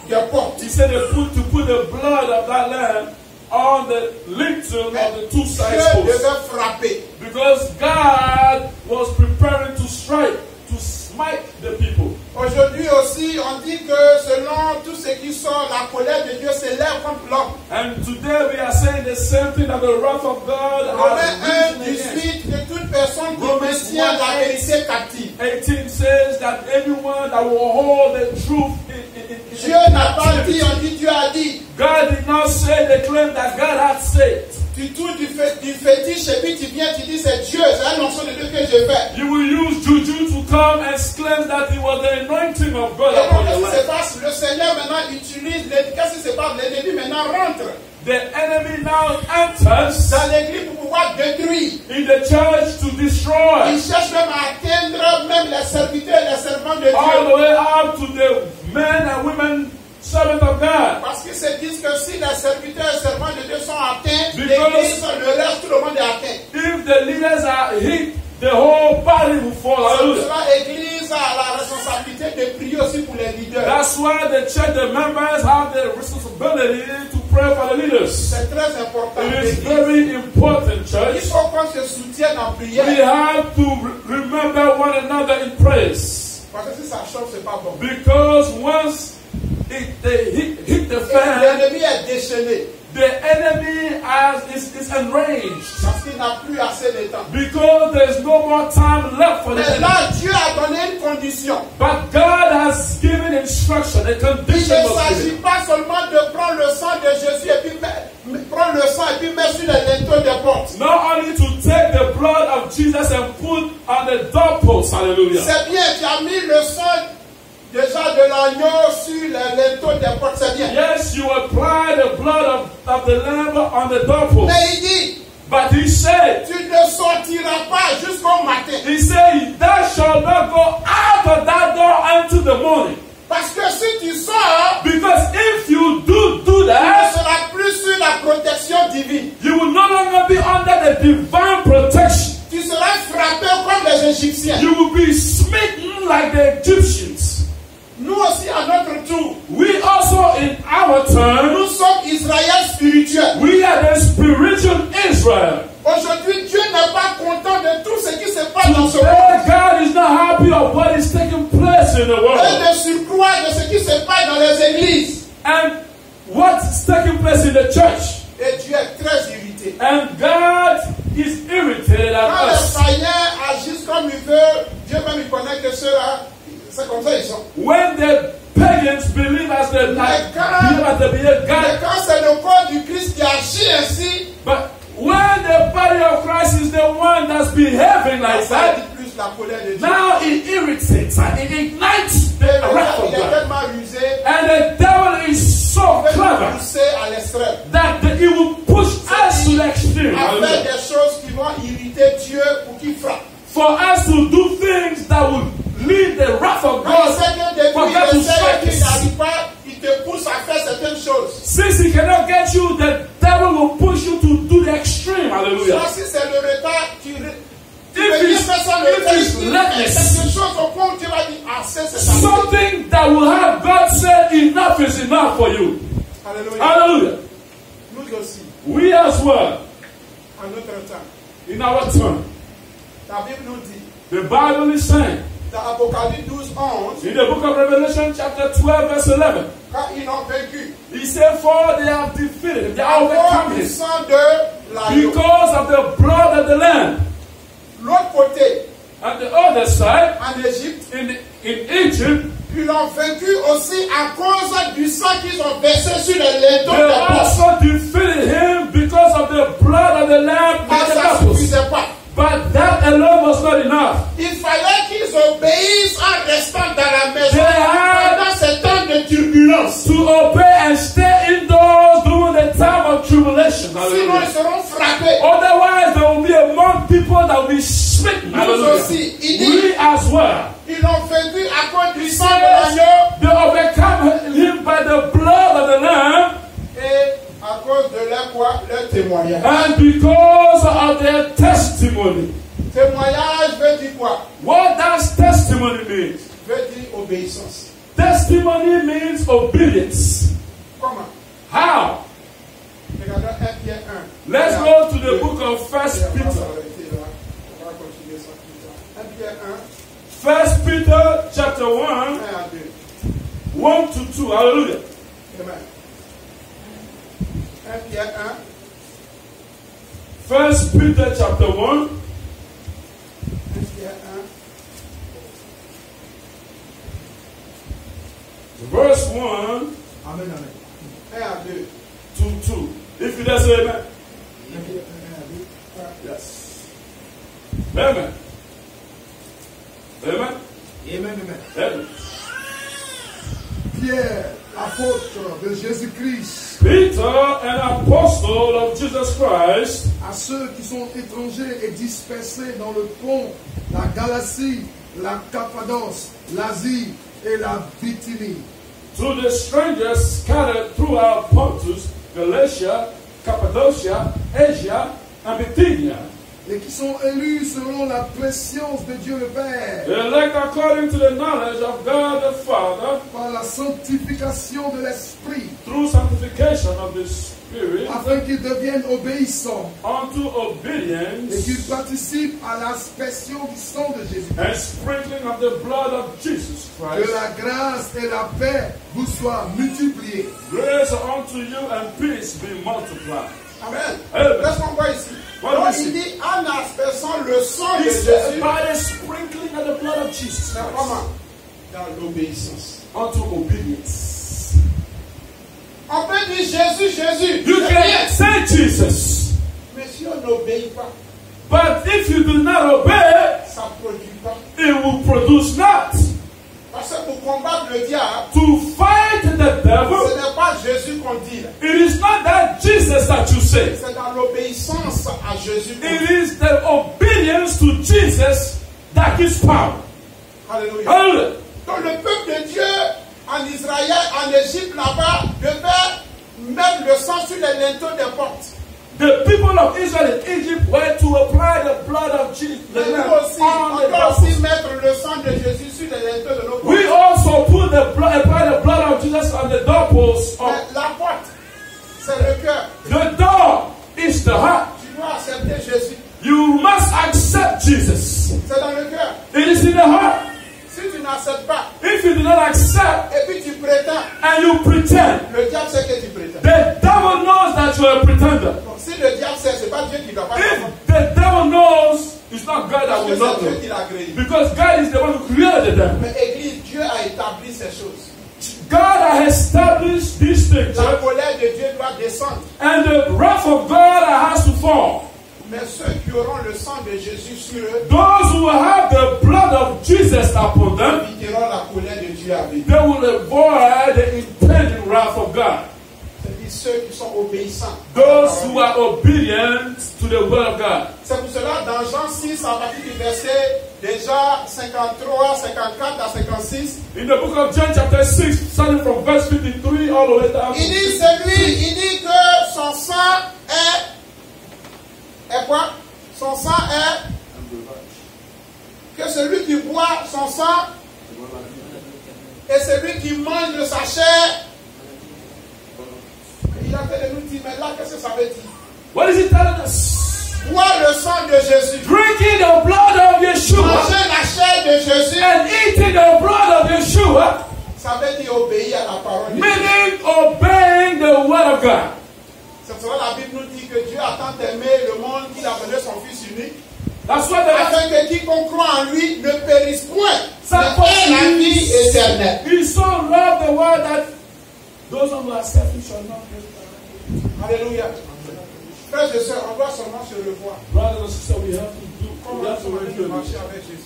des portes. He said to put the blood of that lamb on the lintel of the two side Dieu posts. devait frapper. Because God was preparing to strike, to smite the people. Aujourd'hui aussi, on dit que selon tout ce qui sort, la colère de Dieu s'élève contre l'homme. And today we are saying the same thing, that the wrath of God Romains has 1, risen again. 18, que toute personne qui Romans maintient 1, la vérité captive. 18 says that anyone that will hold the truth in Dieu n'a pas dit, on dit Dieu a dit. God did not say the claim that God had said. Tu tournes du fétiche et puis tu viens, tu dis c'est Dieu, c'est un morceau de Dieu que je fais. You will use juju to come and claim that it was the anointing of God Et upon donc, your qu'est-ce qui se life. passe? Le Seigneur maintenant utilise, qu'est-ce qui se passe? L'ennemi maintenant rentre The enemy now enters dans l'église pour pouvoir détruire. in the church to destroy, Il cherche même à atteindre même les serviteurs et les servants de all Dieu. the way up to the men and women servants of God. Parce qu'ils se disent que si les serviteurs et servants de Dieu sont atteints, Because- l'église, le reste, tout le monde est atteint. If the leaders are hit, the whole body will fall. C'est pour Hallelujah. cela l'église a la responsabilité de prier aussi pour les leaders. That's why the church, the members have the responsibility to pray for the leaders. C'est très important. It is L'église. very important, Il church. faut qu'on se soutienne en We prière. have to remember one another in praise. Parce que si ça chauffe, c'est pas bon. Because once they hit the Et fan, l'ennemi est déchaîné. the enemy is enraged. Parce qu'il n'a plus assez de temps. Because there's no more time left for the Mais enemy. là, Dieu a donné une condition. But God has given instruction, a Il ne condition was s'agit given. pas seulement de prendre le sang de Jésus et puis prendre le sang et puis mettre sur les linteaux des portes. Not only to take the blood of Jesus and put on the doorpost, hallelujah. C'est bien, tu as mis le sang déjà de l'agneau sur les linteaux des portes, c'est bien. Yes, you apply the blood of the lamb on the doorpost. Mais il dit, But he said, tu ne sortiras pas jusqu'au matin. he said, thou shalt not go out of that door until the morning. Parce que si tu sors, Because if you do tu ne that, seras plus sur la protection divine. you will no longer be under the divine protection. Tu seras frappé comme les Égyptiens. You will be smitten like the Egyptians. Nous aussi, à notre tour, We also, in our turn, nous sommes Israël spirituel. we are the spiritual Israel. Aujourd'hui, Dieu n'est pas content de tout ce qui se passe dans ce monde. Today, God is not happy of what is taking place in the Et world. de surcroît de ce qui se passe dans les églises. And what's taking place in the church. Et Dieu est très irrité. And God is irritated at Quand les us. païens agissent comme ils veulent, Dieu même il connaît que ceux-là, c'est comme ça ils sont. When the pagans believe as they like, behave as they behave, Mais God. quand c'est le corps du Christ qui agit ainsi, But when the body of Christ is the one that's behaving like ça that, dit plus la colère de Dieu. now it irritates and it ignites the Et le wrath diable, of il est God. tellement rusé, And the devil is so il peut clever nous pousser à l'extrême. that he will push us to the extreme. À faire Hallelujah. des choses qui vont irriter Dieu ou qui frappent. For us to do things that will lead the wrath of Quand il God, sait que for depuis God to le Seigneur strike qui us. n'arrive pas, il te pousse à faire certaines choses. Since he cannot get you, the devil will push you to do the extreme. Hallelujah. Soit si c'est le retard, tu peux If rien it's, faire sans le if retard. it's Il fait reckless, quelque chose au point où tu vas dire, ah, c'est ça. something that will have God said enough is enough for you. Alléluia. Hallelujah. Nous aussi, We as well, en notre temps, in our turn, la Bible nous dit, the Bible is saying, dans Apocalypse 12, 11, in the book of Revelation, chapter 12, verse 11, quand ils l'ont vaincu, he said, for they have defeated, they à have cause overcome du him sang de l'agneau. because of the blood of the Lamb. L'autre côté, At the other side, en Égypte, in Egypt, ils l'ont vaincu aussi à cause du sang qu'ils ont versé sur les linteaux they des portes. also defeated him because of the blood of the Lamb Mais and the ça ne apples. suffisait pas. But that alone was not enough. Il fallait qu'ils obéissent en restant dans la maison They had pendant ces temps de turbulence. to obey and stay indoors during the time of tribulation. Sinon, Hallelujah. ils seront frappés. Otherwise, there will be among people that will be smitten. Nous Hallelujah. aussi, il dit, We as well. ils l'ont vaincu à cause du sang de l'agneau They overcome him by the blood of the Lamb et à cause de leur quoi? Leur témoignage. and because of their testimony. Témoignage veut dire quoi? What does testimony mean? Veut dire obéissance. Testimony means obedience. Comment? How? Regardons 1 Pierre 1. Let's go to the book of On First va Peter. s'arrêter là. On va continuer ça plus tard. 1 Pierre 1, First Peter chapter 1 1, à 2. 1 to 2. Hallelujah. Amen. 1 Pierre 1, First Peter chapter 1, 1 Pierre 1. verse 1 Amen, amen. 1 à 2. to 2. If you just say amen. 1 Pierre 1 à 2. Yes. Amen. Amen. Amen, amen. Amen. Pierre, apôtre de Jésus-Christ, Peter, an apostle of Jesus Christ, à ceux qui sont étrangers et dispersés dans le pont, la Galatie, la Cappadoce, l'Asie et la Bithynie, to the strangers scattered throughout Pontus, Galatia, Cappadocia, Asia, and Bithynia, et qui sont élus selon la préscience de Dieu le Père, elect according to the knowledge of God the Father, par la sanctification de l'Esprit, through sanctification of the Spirit, afin qu'ils deviennent obéissants unto et obedience qu'ils participent à l'aspersion du sang de Jésus. and sprinkling of the blood of Jesus Que Christ. la grâce et la paix vous soient multipliées. Grace unto you and peace be multiplied. Amen. Amen. Qu'est-ce qu'on voit ici? What do Donc, we il see? dit en asperçant le sang de He said, Jésus. by the sprinkling of the blood of Jesus C'est Christ, comment? Dans l'obéissance. unto obedience. On peut dire Jésus, Jésus. You C'est can bien. say Jesus, Mais si on n'obéit pas, but if you do not obey, ça ne produit pas. it will produce not. Parce que pour combattre le diable, To fight the ce devil, n'est pas Jésus qu'on dit. Là. it is not that Jesus that you say. C'est dans l'obéissance à Jésus. It is the obedience to Jesus that gives power. Alléluia. Hallelujah. Donc le peuple de Dieu en Israël, en Égypte là-bas, devait mettre le sang sur les linteaux des portes. The people of Israel in Egypt were to apply the blood of Jesus. Mais nous aussi, on doit aussi mettre le sang de Jésus sur les linteaux de nos portes. We also put apply the blood of Jesus on the doorposts. Mais la porte, c'est le cœur. The door is the heart. Tu dois accepter Jésus. You must accept Jesus. C'est dans le cœur. It is in the heart. Si tu n'acceptes pas, If you do not accept et puis tu prétends, and you pretend, le diable sait que tu prétends. the devil knows that you are a pretender. Donc, si le diable sait, c'est pas Dieu qui ne doit pas If savoir. the devil knows, it's not God that Parce que will not c'est Dieu know. qui l'a créé. Because God is the one who created them. Mais Église, Dieu a établi ces choses. God has established these things. La colère de Dieu doit descendre. And the wrath of God has to fall. Mais ceux qui auront le sang de Jésus sur eux, Those who have the blood of Jesus upon them, éviteront la colère de Dieu avec. they will avoid the impending wrath of God. C'est-à-dire ceux qui sont obéissants. Those who are obedient to the word of God. C'est pour cela, dans Jean 6, à partir du verset déjà 53, 54 à 56, In the book of John chapter 6, starting from verse 53 all the way down. il dit que son sang est quoi? Son sang est que celui qui boit son sang et celui qui mange de sa chair. Il a fait de nous dire, mais là, qu'est-ce que ça veut dire? What is he telling us? Boire le sang de Jésus, Drinking the blood of Yeshua manger la chair de Jésus, and eating the blood of Yeshua, ça veut dire obéir à la parole de Dieu. meaning obeying the word of God. C'est pour cela que la Bible nous dit que Dieu a tant aimé le monde qu'il a donné son Fils unique, That's why the afin que quiconque croit en lui ne périsse point, Ça mais ait la vie éternelle. He so loved the world that those who are selfish shall not be. Alléluia. Frères et sœurs, on doit seulement se revoir. Brothers and sisters, we have to do. Comment We have to on review marcher avec Jésus.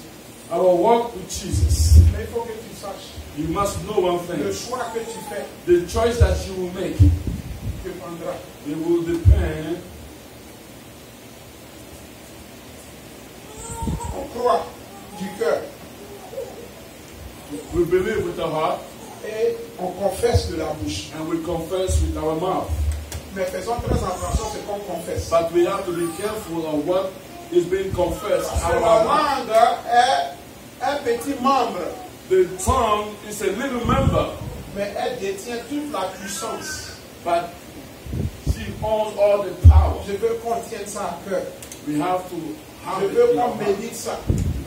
our walk with Jesus. Mais il faut que tu saches, You must know one thing: le choix que tu fais the choice that you will make, dépendra. it will depend. On croit du cœur We believe with our heart et on confesse de la bouche. and we confess with our mouth. Mais faisons très attention à ce qu'on confesse. But we have to be careful of what is being confessed Parce out que of la our mouth. langue est un petit membre, The tongue is a little member, mais elle détient toute la puissance. but she owns all the power. Je veux qu'on tienne ça à cœur. We have to have Je it veux in our qu'on heart. médite ça.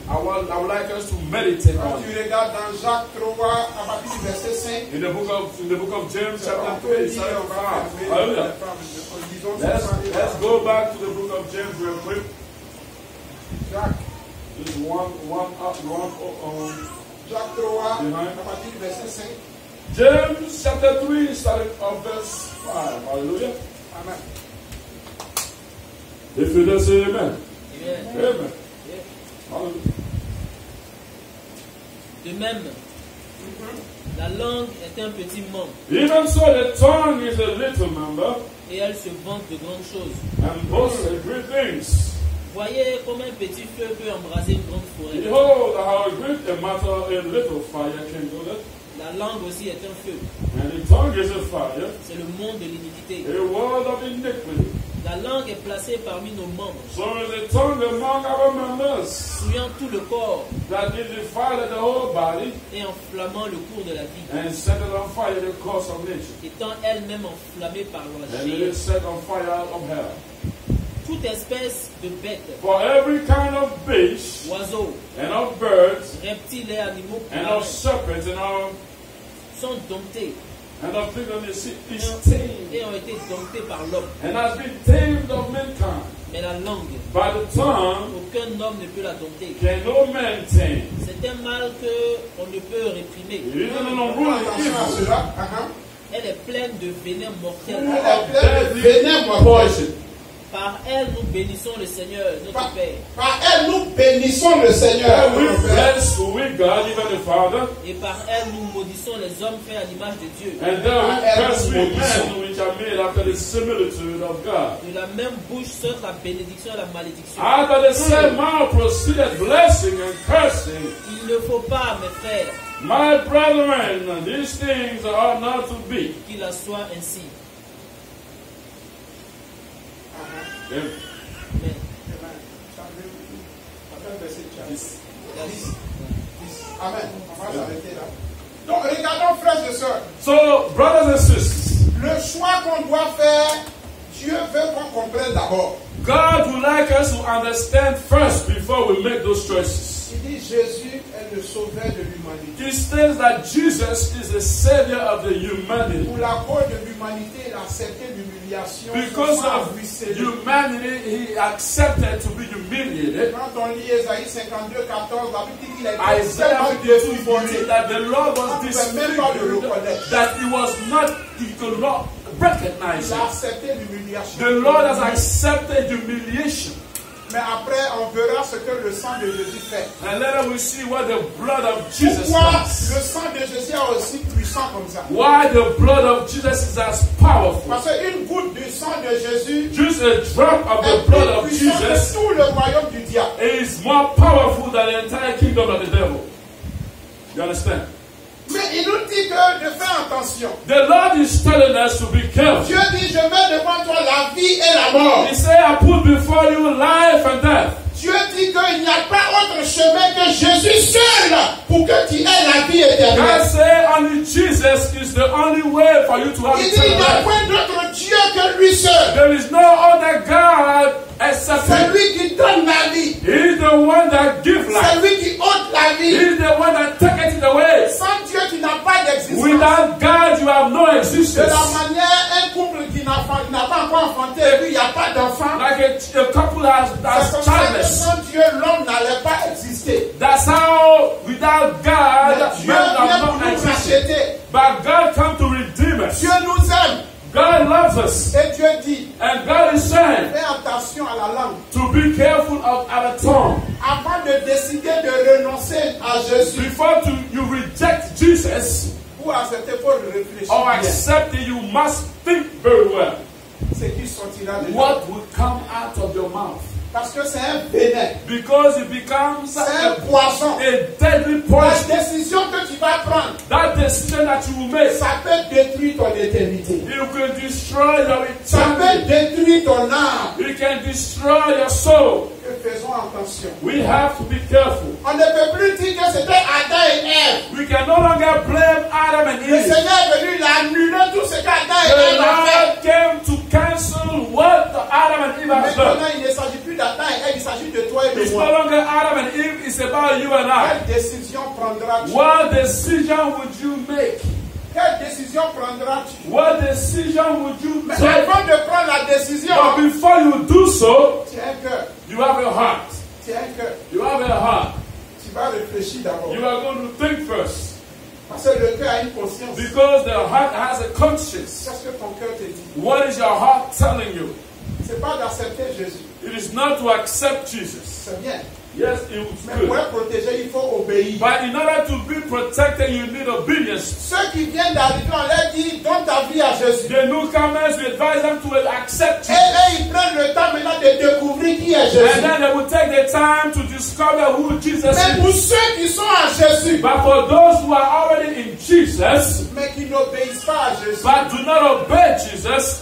I would like us to meditate Quand on tu it. regardes dans Jacques 3, à partir du verset 5, In the book of James, on chapter peut 3, dire, starting on from va 5. fermer, Hallelujah. disons ça sans les Let's go back to the book of James real quick. Jacques, Just one Jacques 3, Behind. à partir du verset 5. James chapter 3, starting from verse 5. Hallelujah. Amen. If you just say amen. Amen. Amen. Hallelujah. De même, la langue est un petit membre Even so, the tongue is a little member et elle se vante de grandes choses. and boasts of great things. Voyez comme un petit feu peut embraser une grande forêt. Behold, how great a matter a little fire can do that. La langue aussi est un feu. And the tongue is a fire, C'est le monde de l'iniquité. a world of iniquity. La langue est placée parmi nos membres, So is the tongue among our members, souillant tout le corps that it defileth the whole body, et enflammant le cours de la vie, and setteth on fire the course of nature. étant elle-même enflammée par la And it chair. is set on fire of hell. Toute espèce de bête, For every kind of beast, oiseaux, and of birds, reptiles et animaux and marins of serpents, sont domptés and of things on the sea, is tamed, et ont été domptés par l'homme. and has been tamed of mankind. Mais la langue, By the tongue aucun homme ne peut la dompter. can no man tame. C'est un mal qu'on ne peut réprimer. It is an Attention unruly à evil. cela. Elle est pleine de venin mortel. Elle est pleine de venin mortel. Poison. Par elle, nous bénissons le Seigneur, notre Père. Par elle, nous bénissons le Seigneur. And we bless with God, even the Father, Et par elle, nous maudissons les hommes faits à l'image de Dieu. and then we curse with men which are made made after the similitude of God. De la même bouche sortent la bénédiction et la malédiction. Out of the same mouth proceeded blessing and cursing. Il ne faut pas, mes frères, My brethren, these things ought not to be. qu'il en soit ainsi. Amen. Amen. Amen. On va s'arrêter là. Donc, regardons, frères et sœurs. So, brothers and sisters, Le choix qu'on doit faire, Dieu veut qu'on comprenne d'abord. God would like us to understand first before we make those choices. Il dit Jésus est le sauveur de l'humanité. He states that Jesus is the savior of the humanity. Pour la cause de l'humanité, il a accepté l'humiliation. Because Son sang of ruisselé. humanity, he accepted to be humiliated. Quand on lit Ésaïe 52, 14, la Bible dit qu'il a été Isaiah tellement 52 défiguré that the Lord On was ne pouvait même pas le disfigured, reconnaître. that he could not recognize Il a him. accepté l'humiliation. The Lord has accepted humiliation. Mais après, on verra ce que le sang de Jésus fait. And later we see what the blood of Jesus Pourquoi does. le sang de Jésus est aussi puissant comme ça? Why the blood of Jesus is as powerful. Parce qu'une goutte du sang de Jésus Just a drop of est the blood plus of puissant que Jesus tout le royaume du diable. is more powerful than the entire kingdom of the devil. You understand? Mais il nous dit que de faire attention. The Lord is telling us to be careful. Dieu dit, je mets devant toi la vie et la mort. He said, I put before you life and death. Dieu dit qu'il n'y a pas autre chemin que Jésus seul pour que tu aies la vie God éternelle. said only Jesus is the only way for you to have Il dit, il eternal n'y a life. point d'autre Dieu que lui seul. There is no other God except C'est Him. lui qui donne la vie. He is the one that gives C'est life. lui qui ôte la He vie. is the one that taketh it away. Sans Dieu, tu n'as pas d'existence. Without God, you have no De existence. la manière, un couple qui n'a pas encore enfanté et puis il n'y a pas d'enfant. Like a couple C'est that's comme ça que childless. sans Dieu, l'homme n'allait pas exister. That's how, without God, Mais Dieu man vient does pour not nous exist. racheter. But God come to redeem us. Dieu nous aime. God loves us. Et Dieu dit, And God is saying fais attention à la langue. to be careful of our tongue. Avant de décider de renoncer à Jésus, Before you reject Jesus pour accepter, il faut réfléchir or bien. accept it, you must think very well. Ce qui sortira de là. What will come out of your mouth? Parce que c'est un venin. Because it becomes C'est un poison. a deadly La poison. décision que tu vas prendre, That decision that you will make, ça peut détruire ton éternité. it can destroy your Ça peut eternity. détruire ton âme. It can destroy your soul. Que faisons attention. We have to be careful. On ne peut plus dire que c'était Adam et Ève. We can no longer blame Adam and Le Eve. Seigneur est venu, il a annulé tout ce qu'Adam et The Ève ont fait. Lord came to cancel what Adam and Eve have done. Maintenant, il ne s'agit plus d'Adam et Ève, il s'agit de toi et de It's no moi. longer Adam and Eve, it's about you and I. Quelle décision prendras-tu? What decision would you make? Quelle décision prendras-tu? What decision would you Mais take? avant de prendre la décision, But before you do so, tu as un cœur. you have a heart. Tu as un cœur. You have a heart. Tu vas réfléchir d'abord. You are going to think first. Parce que le cœur a une conscience. Because the heart has a conscience. C'est ce que ton cœur te dit. What is your heart telling you? C'est pas d'accepter Jésus. It is not to accept Jesus. C'est bien. Yes, it was Mais pour good. être protégé, il faut obéir. But in order to be protected, you need obedience. Ceux qui viennent d'arriver, on leur dit, donne ta vie à Jésus. The newcomers, we advise them to accept Et Jesus. eux, ils prennent le temps maintenant de découvrir qui est Jésus. And then they will take the time to discover who Jesus Mais pour is. ceux qui sont en Jésus, But for those who are already in Jesus, mais qui n'obéissent pas à Jésus, but do not obey Jesus,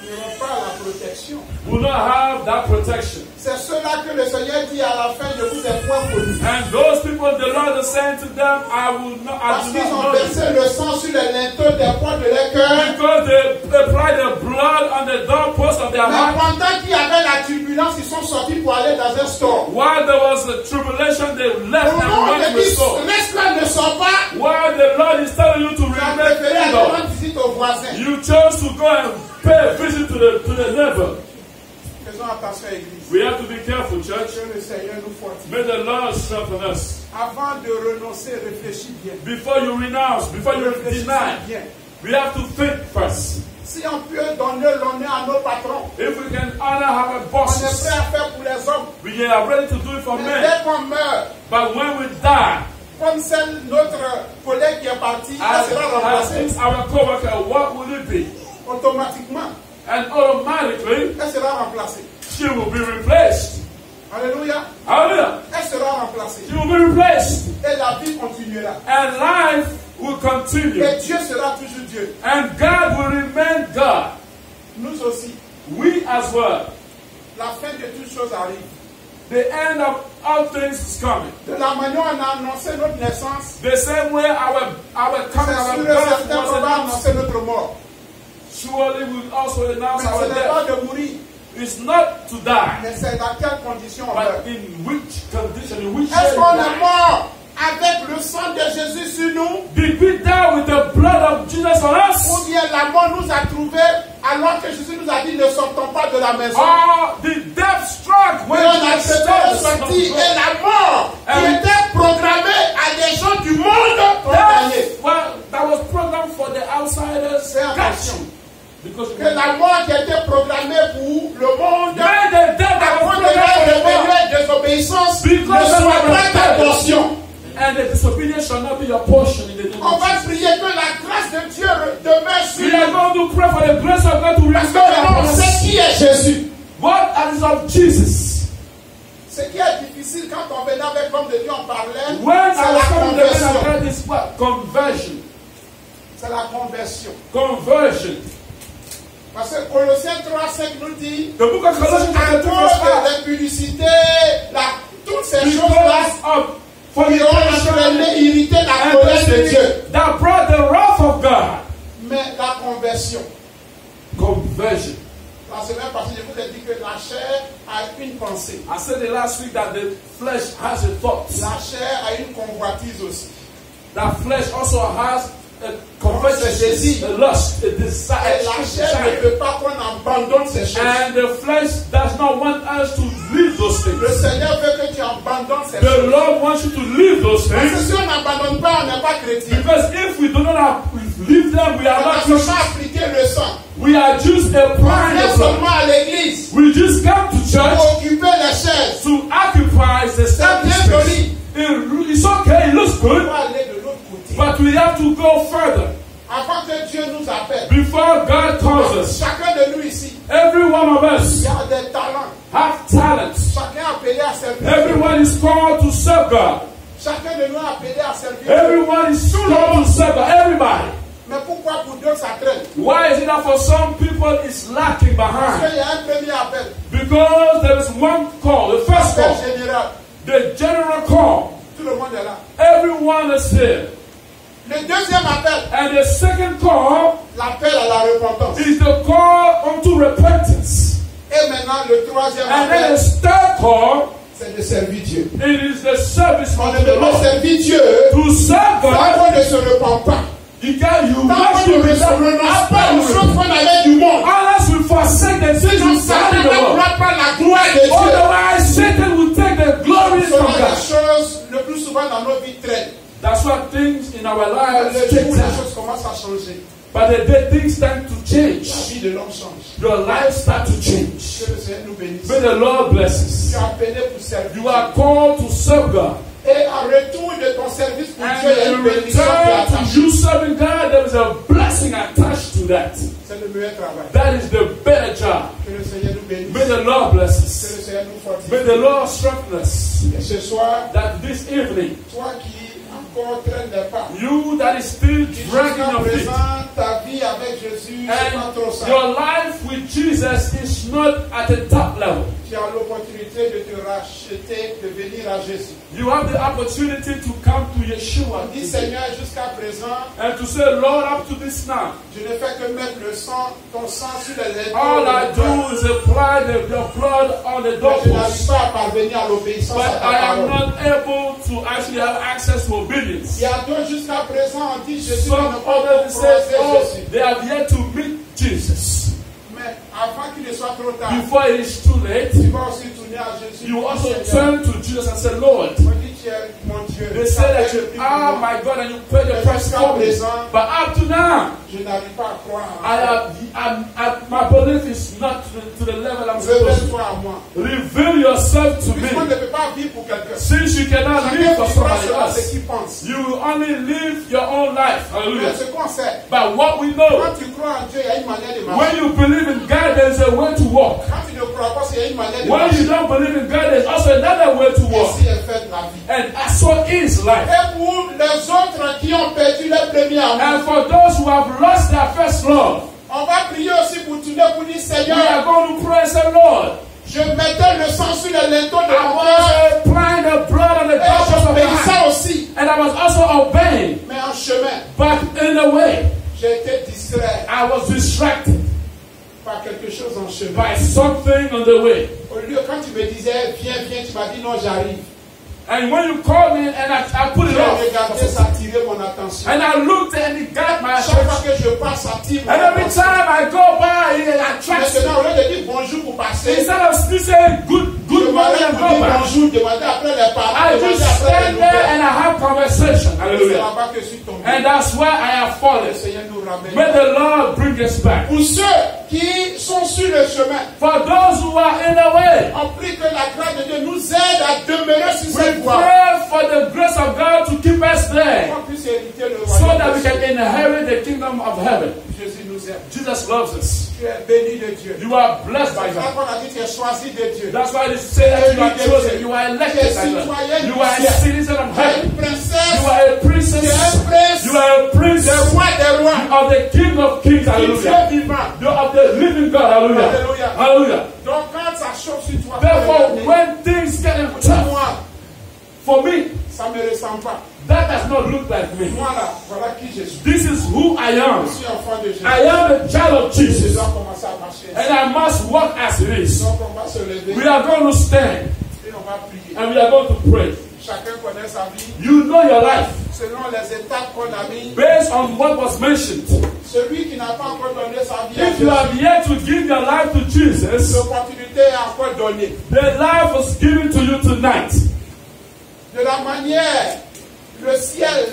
n'auront pas la protection. will not have that protection. C'est cela que le Seigneur dit à la fin, je vous ai point connu. And those people, the Lord is saying to them, I Parce do qu'ils not ont know you. versé le sang sur les linteaux des portes de leur cœur. Because they apply the blood on the doorpost of their Mais heart. pendant qu'il y avait la turbulence, ils sont sortis pour aller dans un store. While there was a tribulation, they left Au and moment went où to the ils store. disent, reste là, ne sors pas, While the Lord is telling you to tu as remain préféré aller indoors, rendre visite aux voisins. you chose to go and pay a visit to the neighbor. Faisons attention à l'église. We have to be careful, church. Que le Seigneur nous fortifie. May the Lord strengthen us. Avant de renoncer, réfléchis bien. Before you renounce, before you Réfléchis deny, bien. we have to think first. Si on peut donner l'honneur à nos patrons, If we can honor our on est bosses, prêt à faire pour les hommes. we are ready to do it for Mais men. dès qu'on meurt, But when we die, comme notre collègue qui est parti, elle as sera remplacée. our co-worker, what will it be? automatiquement, and automatically elle sera remplacée. she will be replaced. Alléluia. Hallelujah. Elle sera remplacée. She will be replaced. Et la vie continuera. And life will continue. Et Dieu sera toujours Dieu. And God will remain God. Nous aussi. We as well. La fin de toutes choses arrive. The end of all things is coming. De la manière on a annoncé notre naissance, The same way our coming, c'est our sûr et birth certain was qu'on va announced. annoncer notre mort. Surely we will also announce Mais our ce n'est pas death. de mourir, It's not to die, mais c'est dans quelles conditions on meurt. but in which condition, in which Est-ce way qu'on we est die. mort avec le sang de Jésus sur nous? Did we die with the blood of Jesus on Ou us? bien la mort nous a trouvés alors que Jésus nous a dit ne sortons pas de la maison? Or the death struck Et when on a we préféré started sortir et la mort qui And- était programmée à des gens du monde ont gagné. that was programmed for the outsiders. C'est attention. Because Que la mort qui était programmée pour le monde, when the death that à was cause de la programmed for the world, rébellion et désobéissance, ne Because of soit our pas ta portion. and the disobedience shall not be your portion in the name On of va Jesus. prier que la grâce de Dieu demeure sur We are nous. going to pray for the grace of God to Parce que restore maintenant, on our sait qui est Jésus. what is of Jesus. Ce qui est difficile quand on venait avec l'homme de Dieu, on parlait, When c'est I la was coming to the conversion. man of God, this what? Conversion. C'est la conversion. Conversion. Parce que Colossiens 3:5 nous dit, The book of Colossians à chapter 2 cause verse 5. de l'impudicité, toutes ces choses-là Because of qui ont fornication entraîné, irrité la and colère de the Dieu. sin that brought the wrath of God. Mais la conversion, Conversion. la semaine passée, je vous ai dit que la chair a une pensée. I said it last week that the flesh has a thought. La chair a une convoitise aussi. That flesh also has a conversion, a lust, a desire. Et la chair ne veut pas qu'on abandonne ces choses. And the flesh does not want us to leave those Le things. Seigneur veut que tu abandonnes ces The choses. Lord wants you to leave those Parce que things. si on n'abandonne pas, on n'est pas chrétien. Because if we do not leave them, we On are n'a not seulement Christians. appliqué le sang. We are just On applying vient the blood. seulement à l'église We just come to church pour occuper les chaises. to occupy the C'est certain bien space. joli. It's okay, it looks On good, va aller de l'autre côté. but we have to go further. Avant que Dieu nous appelle, Before God calls us, chacun de nous ici, every one of il us y a des talents. have talents. Chacun est appelé à servir. Everyone is called to serve God. Chacun de nous est appelé à servir. Everyone is called to serve God. Everybody. Mais pourquoi pour d'autres ça traîne? Why is it that for some people it's lacking Parce behind? qu'il y a un premier appel. Because there is one call, the first Appel call, général. the general call. Tout le monde est là. Everyone is here. Le deuxième appel, And the second call l'appel à la repentance. is the call unto repentance. Et maintenant, le troisième And then appel, the third call, c'est de servir Dieu. it is the service On unto ne the peut pas Lord. servir Dieu To serve tant God, qu'on ne se repent pas. you Tant must qu'on ne be renonce pas aux choses qu'on avait du monde. unless we forsake the things Sinon, we found Satan in the ne world. prendra pas la gloire de Dieu. Otherwise, Satan will take the glory Ce sont from les God. choses le plus souvent dans nos vies traînent. That's why things in our Le lives jour take où les time. choses commencent à changer, But the day things start to la change, vie de l'homme change. your life start to change. Que le Seigneur nous bénisse. May the Lord bless Tu us. es appelé pour servir. You are called to serve God. Et en retour de ton service pour Dieu, il y a And une in bénédiction qui est return to attachée. you serving God, there is a blessing attached to that. C'est le meilleur travail. That is the better job. Que le Seigneur nous bénisse. May the Lord bless Que us. le Seigneur nous May fortifie. the Lord strengthen us. Et ce soir, That this evening, toi qui encore traînes des pas, you that is still qui dragging jusqu'à your feet, présent, ta vie avec Jésus, c'est pas trop ça. and your life with Jesus is not at the top level. Tu as l'opportunité de te racheter, de venir à Jésus. You have the opportunity to come to Yeshua Dis today Seigneur, jusqu'à présent, and to say, Lord, up to this now, je ne fais que mettre le sang, ton sang sur les épaules. all I de do toi. is apply the blood on the Mais je n'arrive doorpost, pas à parvenir à l'obéissance but à ta I am parole. not able to actually have access to obedience. Il y a d'autres jusqu'à présent, on dit Jésus, Some mais ne pas others say, croiser oh, Jésus. they have yet to meet Jesus. Mais avant qu'il ne soit trop tard, Before it is too late, tu vas aussi tourner à Jésus. you also Seigneur, turn to Jesus and say, Lord, on dit, tu es mon Dieu. They say that you are my God and you pay the price for me. But up to now, Je n'arrive pas à croire. my belief is not to the level I'm supposed to. Révèle-toi à moi. Reveal yourself to Puisqu'on me. ne peut pas vivre pour quelqu'un. Since you cannot live for Chacun vivra somebody selon ce else, qu'il pense. you will only live your own life. Mais Hallelujah. ce qu'on sait, But what we know, quand tu crois en Dieu, il y a une manière de marcher. when you believe in God, there's a way to walk. Quand tu ne crois pas, il y a une manière de When you marcher. don't believe in God, there's also another way to walk. Ainsi est faite la vie. And so is life. Et pour les autres qui ont perdu leur premier amour, And for those who have lost their first love, on va prier aussi pour tous les pour dire we Seigneur, are going to pray and say, Lord, je mettais le sang sur les linteaux de I mon cœur was applying the blood on the et doorpost of the j'obéissais house. aussi. And I was also obeying. Mais en chemin, But in a way, j'ai été distrait I was distracted par quelque chose en chemin. by something on the way. Au lieu, quand tu me disais viens, viens, tu m'as dit non, j'arrive. And when you called me and I put it J'ai off, regardé, ça attirait mon attention. and I looked and it got my Chaque fois attention. que je passe, ça attire mon And every attention. time I go by, it attracts me. Maintenant, au lieu de dire bonjour pour passer, Instead of still saying good morning and go back, bonjour, demander après les parents, I demander just après les stand there nouvelles. and I have conversation. C'est Hallelujah. là-bas que je suis tombé. And that's why I have Le fallen. Seigneur nous ramène. May the Lord bring us back. Pour ceux qui sont sur le chemin, For those who are in the way, on prie que la grâce de Dieu nous aide à demeurer sur we cette voie. pray for the grace of God to keep us there, On puisse hériter le so royaume that de we can Dieu. inherit the kingdom of heaven. Jésus nous aime. Jesus loves us. Tu es béni de Dieu. You are blessed by C'est ça God. qu'on a dit, tu es choisi de Dieu. That's why they say that you are chosen, you are elected by God. You are a citizen of Tu es heaven. une princesse. You are a Tu es un princess. prince. You are a prince Le roi des rois. of the King of Kings. Du Hallelujah. Dieu vivant. You are of the living God. Hallelujah. Hallelujah. Hallelujah. Donc quand ça chauffe sur toi, Therefore, pour when things get tough, moi, for me, ça ne me ressemble pas. that does not look like me. Moi là, voilà qui je suis. This is who I am. Je suis enfant de Jésus. I am a child of Je Jesus. dois commencer à marcher. And I must walk as it is. Donc on va se lever We are going to stand et on va prier. and we are going to pray. Chacun connaît sa vie You know your life selon les étapes qu'on a mis. based on what was mentioned. Celui qui n'a pas encore donné sa vie à If you Jésus, have yet to give your life to Jesus, l'opportunité est encore donnée. the life was given to you tonight. De la manière, le ciel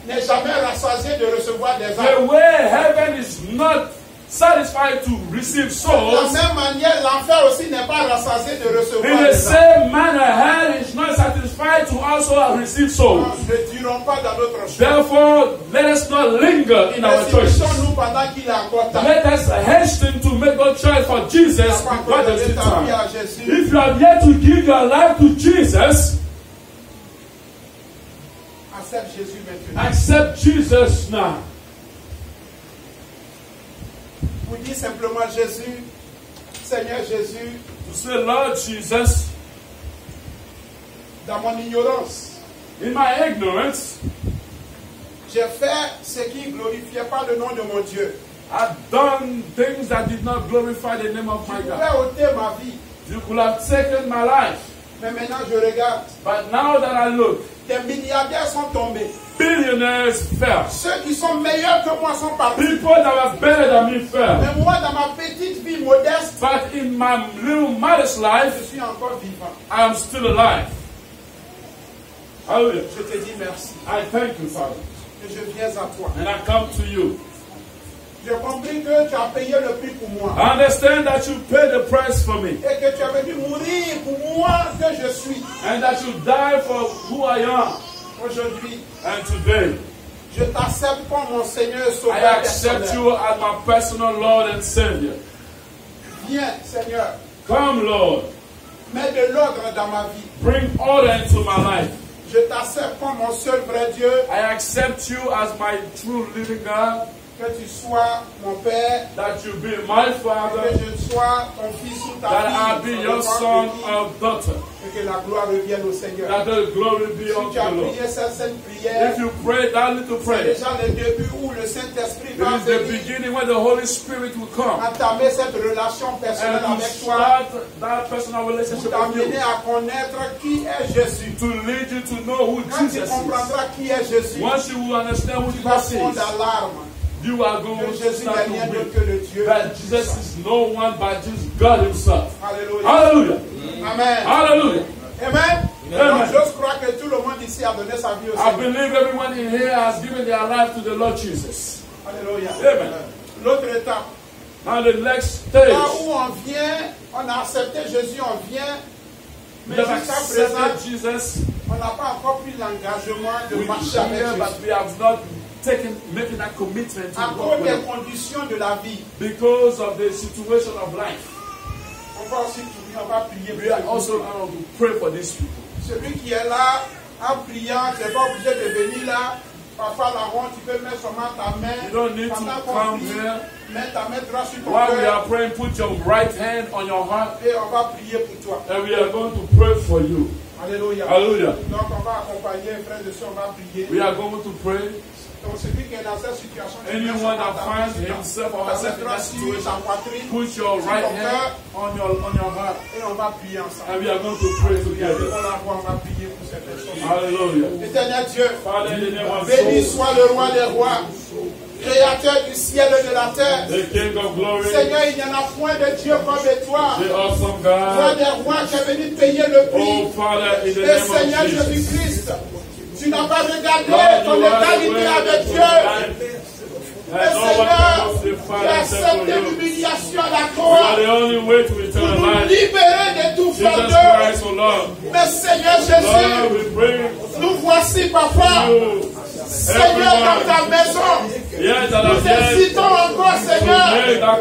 n'est jamais rassasié de recevoir des âmes. The way heaven is not satisfied to receive De la souls, même manière, l'enfer aussi n'est pas rassasié de recevoir in the des âmes. same manner, hell is not satisfied to also receive souls. Nous ne dirons pas dans notre choix. Therefore, let us not linger in our choices. Nous pendant qu'il est encore temps. Let us hasten to make a choice for Jesus Tu n'as pas encore because donné it's ta vie time. à Jésus. If you have yet to give your life to Jesus, Accepte Jésus maintenant. accept Jesus now. Vous dites simplement Jésus, Seigneur Jésus, To say, Lord Jesus, dans mon ignorance, in my ignorance, j'ai fait ce qui ne glorifiait pas le nom de mon Dieu. I've done things that did not glorify the name of Tu my pouvais God. ôter ma vie, You could have taken my life, mais maintenant je regarde. but now that I look, Des milliardaires sont tombés. billionaires fell. Ceux qui sont meilleurs que moi sont partis. People that were better than me fell. Mais moi, dans ma petite vie modeste, But in my little modest life, je suis encore vivant. I am still alive. Hallelujah. Je te dis merci. I thank you, Father. Et je viens à toi. And I come to you. J'ai compris que tu as payé le prix pour moi. I understand that you paid the price for me. Et que tu es venu mourir pour moi que je suis. And that you died for who I am. Aujourd'hui, And today, je t'accepte comme mon Seigneur et I Sauveur accept personnel. you as my personal Lord and Savior. Viens, Seigneur, Come, Lord. mets de l'ordre dans ma vie. Bring order into my life. Je t'accepte comme mon seul vrai Dieu. I accept you as my true living God. Que tu sois mon Père. That you be my Que Father. je sois ton fils ou ta That I fille. be dans your le ventre son de qui, or daughter. et que la gloire revienne au Seigneur. That the glory be Si unto tu as the Lord. prié cette sainte prière, If you pray that little c'est prayer, déjà le début où le Saint-Esprit it va is the venir beginning when the Holy Spirit will come entamer cette relation personnelle and to avec toi start that personal pour relationship with t'amener you, à connaître qui est Jésus. to lead you to know who Quand tu Jesus is. comprendras qui est Jésus, Once you will understand who tu vas Jesus fondre is, d'alarme you are going que to Jésus start n'est to rien d'autre believe que le Dieu. that Jesus is no one but just God Himself. Alléluia. Hallelujah. Amen. Hallelujah. Amen. Amen. Donc, j'ose croire ici a donné sa vie au I Seigneur. believe everyone in here has given their life to the Lord Jesus. Alléluia. Amen. L'autre étape, Now the next là stage, où on vient, on a accepté Jésus, on vient, mais we have jusqu'à présent, accepted Jesus. on n'a pas encore pris l'engagement de We marcher avec here, Jésus. but we have not making that commitment to À walk cause with des Him conditions de la vie, because of the situation of life. on va aussi prier, on va prier. We are also going to pray for these people. Celui qui est là, en priant, tu n'es pas obligé de venir là. Parfois la honte, tu peux mettre seulement ta main. You don't need to pendant qu'on come prie, here. mets ta main droite sur ton While we cœur are praying, put your right hand on your heart, et on va prier pour toi. and we are going to pray for you. Alléluia. Hallelujah. Donc on va accompagner, frères et sœurs, on va prier. We are going to pray. Donc celui qui est dans cette situation, tu mets Anyone seulement that ta main finds sur ta- himself or ta main herself in droite that sur situation, ta poitrine, put your sur right ton cœur, hand on your heart, et on va prier ensemble. and we are going to pray Alléluia. together. Devant la voix, on va prier pour cette personne. Hallelujah. Éternel Dieu, Father, in the name of béni Jesus, soit le roi des rois, créateur du ciel et de la terre. the King of glory, Seigneur, il n'y en a point de Dieu comme toi. the awesome Roi God. des rois qui est venu payer le prix. Oh, Father, in the Et name of Seigneur Jesus, Jésus-Christ, tu n'as pas regardé Lord, ton you are the égalité way, avec the Dieu. life, Mais and no one Seigneur, can go to the tu Father as except for accepté you. l'humiliation à la You are croix the only way to pour eternal nous life. libérer de tout Jesus fardeau. Christ, oh Lord. Mais Seigneur Lord, Jésus, we bring nous voici, Papa, you, Seigneur, dans ta everyone, maison. yes, that Nous are dead, incitons encore, Seigneur.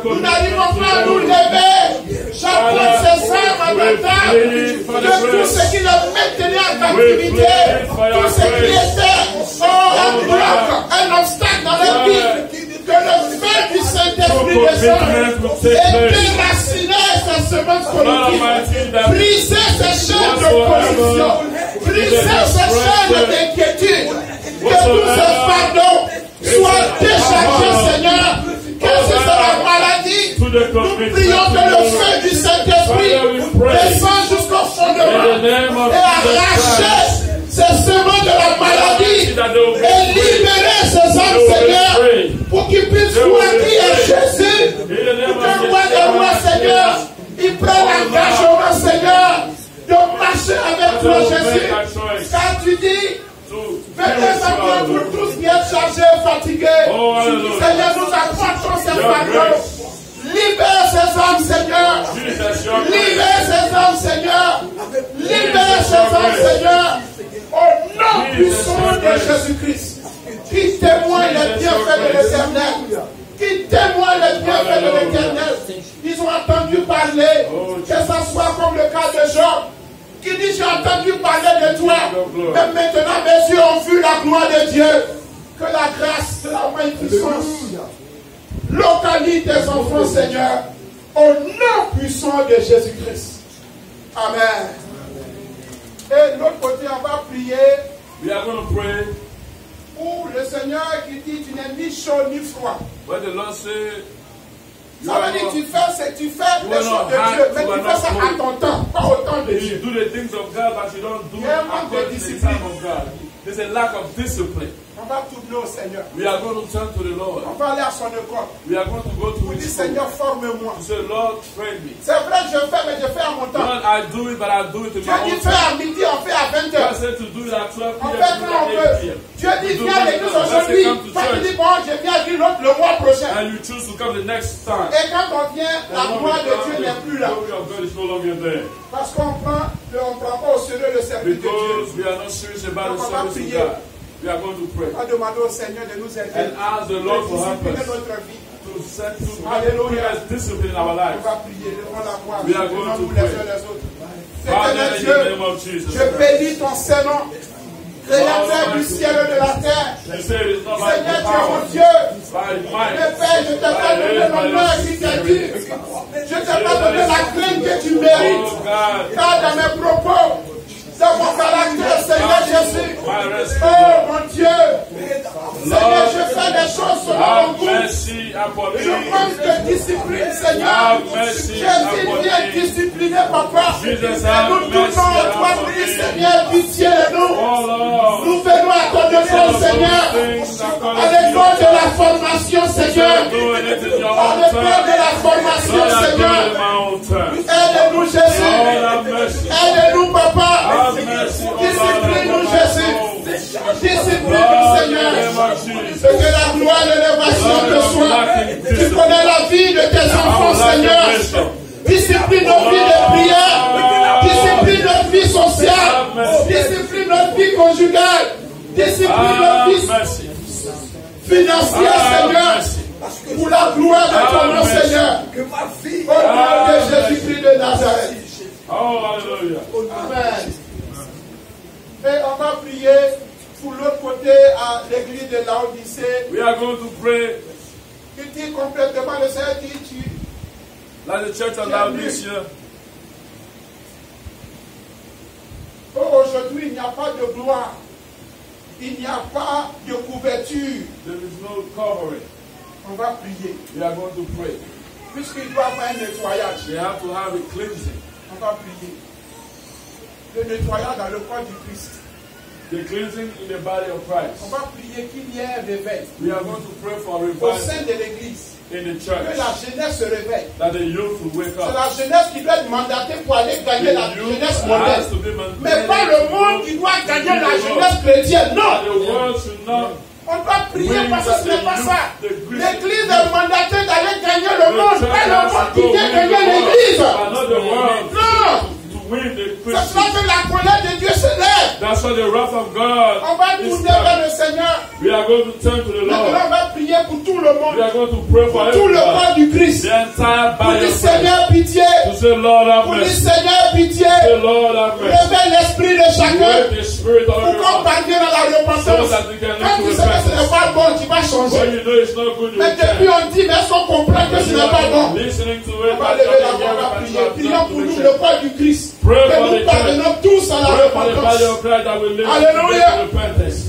Nous n'arrivons pas à nous lever. J'apprends ces âmes à ta table de tout ce qui les maintenait en captivité, tout ce qui était un bloc, un obstacle dans leur vie. Que le feu du Saint-Esprit descende et déraciner ces semences politiques, briser ces chaînes d'opposition, briser ces chaînes d'inquiétude, que tous ces fardeaux soient déchargés, Seigneur, que ce soit la maladie. Nous prions que le feu du Saint-Esprit descende jusqu'au fondement et arrache ces semences de la maladie et libérer ces hommes, Seigneur, pour qu'ils puissent voir qui est Jésus, pour que le roi des rois, Seigneur, il prenne l'engagement, Seigneur, de marcher avec toi, Jésus. Car tu dis, venez à moi pour tous qui êtes chargés et fatigués. Seigneur, nous apportons ces fardeaux. Libère ces hommes, Seigneur. Libère ces hommes, Seigneur. Libère ces hommes, Seigneur. Au nom puissant de Jésus-Christ, qui témoigne les bienfaits de l'Éternel. Qui témoigne les bienfaits de l'Éternel. Ils ont entendu parler, que ce soit comme le cas de Job, qui dit j'ai entendu parler de toi, mais maintenant mes yeux ont vu la gloire de Dieu. Que la grâce de la magnificence localise tes enfants, Seigneur, au nom puissant de Jésus-Christ. Amen. Et de l'autre côté, on va prier we are going to pray. pour le Seigneur qui dit tu n'es ni chaud ni froid. When the Lord say, Ça veut dire que tu fais les choses de Dieu, mais tu fais ça à ton temps, pas au temps de you Dieu. do the things of God, but you don't do it according to the time of God. There's a lack of discipline. On va tourner au Seigneur. We are going to turn to the Lord. On va aller à son école. We are going to go to On dit His school. Seigneur, forme-moi. To say, Lord, train me. C'est vrai, je fais, mais je fais à mon temps. Lord, I do it, but I do it in Dieu my dit own fais time. à midi, on fait à 20 God h. said to do it at 12 On p.m. fait do quand on it veut. at 8 p.m. Dieu dit viens à l'église aujourd'hui. Toi tu dis bon, je viens à l'église le mois prochain. And you choose to come the next time. Et quand on vient, la gloire de Dieu n'est plus The là. glory of God is no longer there. Parce qu'on prend pas au sérieux le service de Dieu. Because we are not serious about the service of God. We are going to pray. On va demander au Seigneur de nous aider. And ask the Lord to help Discipliner us. notre vie. To set to Hallelujah. put us discipline in our On lives. va prier devant la voix. We are going to Nous les uns pray. les autres. Father, Éternel in the Dieu, name of Jesus. je bénis ton Saint-Nom, créateur du ciel et de la terre. You say it is not by Seigneur, tu es power, mon Dieu. by Mais might, Père, je t'ai pas donné l'honneur qui t'est dû. Je t'ai pas donné la crainte que tu mérites. oh God, Car dans mes propos, dans mon caractère, Seigneur Jésus, my rescue. oh mon Dieu, Seigneur, je fais des choses selon mon Have goût. mercy upon Je me. manque de discipline, Seigneur. Have mercy Jésus, upon viens me. discipliner, Papa. Et Jesus, have nous tournons mercy à toi, upon nous disons, me. Seigneur, pitié de nous. Oh Lord, Nous venons à ton école, Seigneur. À l'école de la formation, Seigneur. do it in your À own l'école de time. la formation, Lord, I do it in Seigneur. my own time. Aide-nous, Lord, Jésus. have mercy. Aide-nous, Papa. Have mercy, oh Lord, Discipline-nous, upon my Jésus. soul. Seigneur. Que la gloire de l'élévation te soit. Tu connais la vie de tes enfants, Seigneur. Discipline nos vies de prière. Discipline notre vie sociale. Discipline notre vie conjugale. Discipline notre vie financière, Seigneur. Pour la gloire de ton nom, Seigneur. Au nom de Jésus-Christ de Nazareth. Amen. Et on va prier pour l'autre côté à l'église de Laodicée. We are going to pray. Tu dis complètement le Seigneur dit tu. Like the church of Laodicea. Oh, aujourd'hui, il n'y a pas de gloire. Il n'y a pas de couverture. There is no covering. On va prier. We are going to pray. Puisqu'il doit avoir un nettoyage. They have to have a cleansing. On va prier. Le nettoyage dans le corps du Christ. The cleansing in the body of Christ. On va prier qu'il y ait un réveil. We are going to pray for Au revival sein de l'église. in the Que church. la jeunesse se réveille. That the youth will wake C'est up. la jeunesse qui doit être mandatée pour aller gagner la The youth jeunesse has moderne. to be mandated. Mais pas le monde qui doit gagner la jeunesse chrétienne. Non! The world should not. On doit prier parce que ce n'est pas ça. L'église est mandatée d'aller gagner le monde. Pas le monde qui vient gagner l'église. Non! C'est cela que la colère de Dieu se lève. That's why the wrath of God On va is tourner vers coming. le Seigneur. We are going to turn to the Maintenant, Lord. on va prier pour tout le monde. We are going to pray for Pour tout le corps everyone. du Christ. The entire Pour body dire of Christ. Seigneur, pitié. To say, Lord have Pour dire mercy. Seigneur, pitié. Say, Lord have mercy. Réveille l'esprit de chacun. Wake the spirit of Pour qu'on everyone. parvienne à la repentance. So that we can Quand look tu to sais que ce n'est repentance. pas bon, tu vas When changer. you know it's not good, you Mais will depuis change. on dit, mais est-ce qu'on comprend que ce You n'est pas bon? are listening to On it, va but lever la not voix, on va hearing, prier. but Prions not pour nous, to le corps du Christ. Pray Que for nous the parvenons church. tous à la Pray for the body repentance. of Christ that will live Alléluia. to repentance.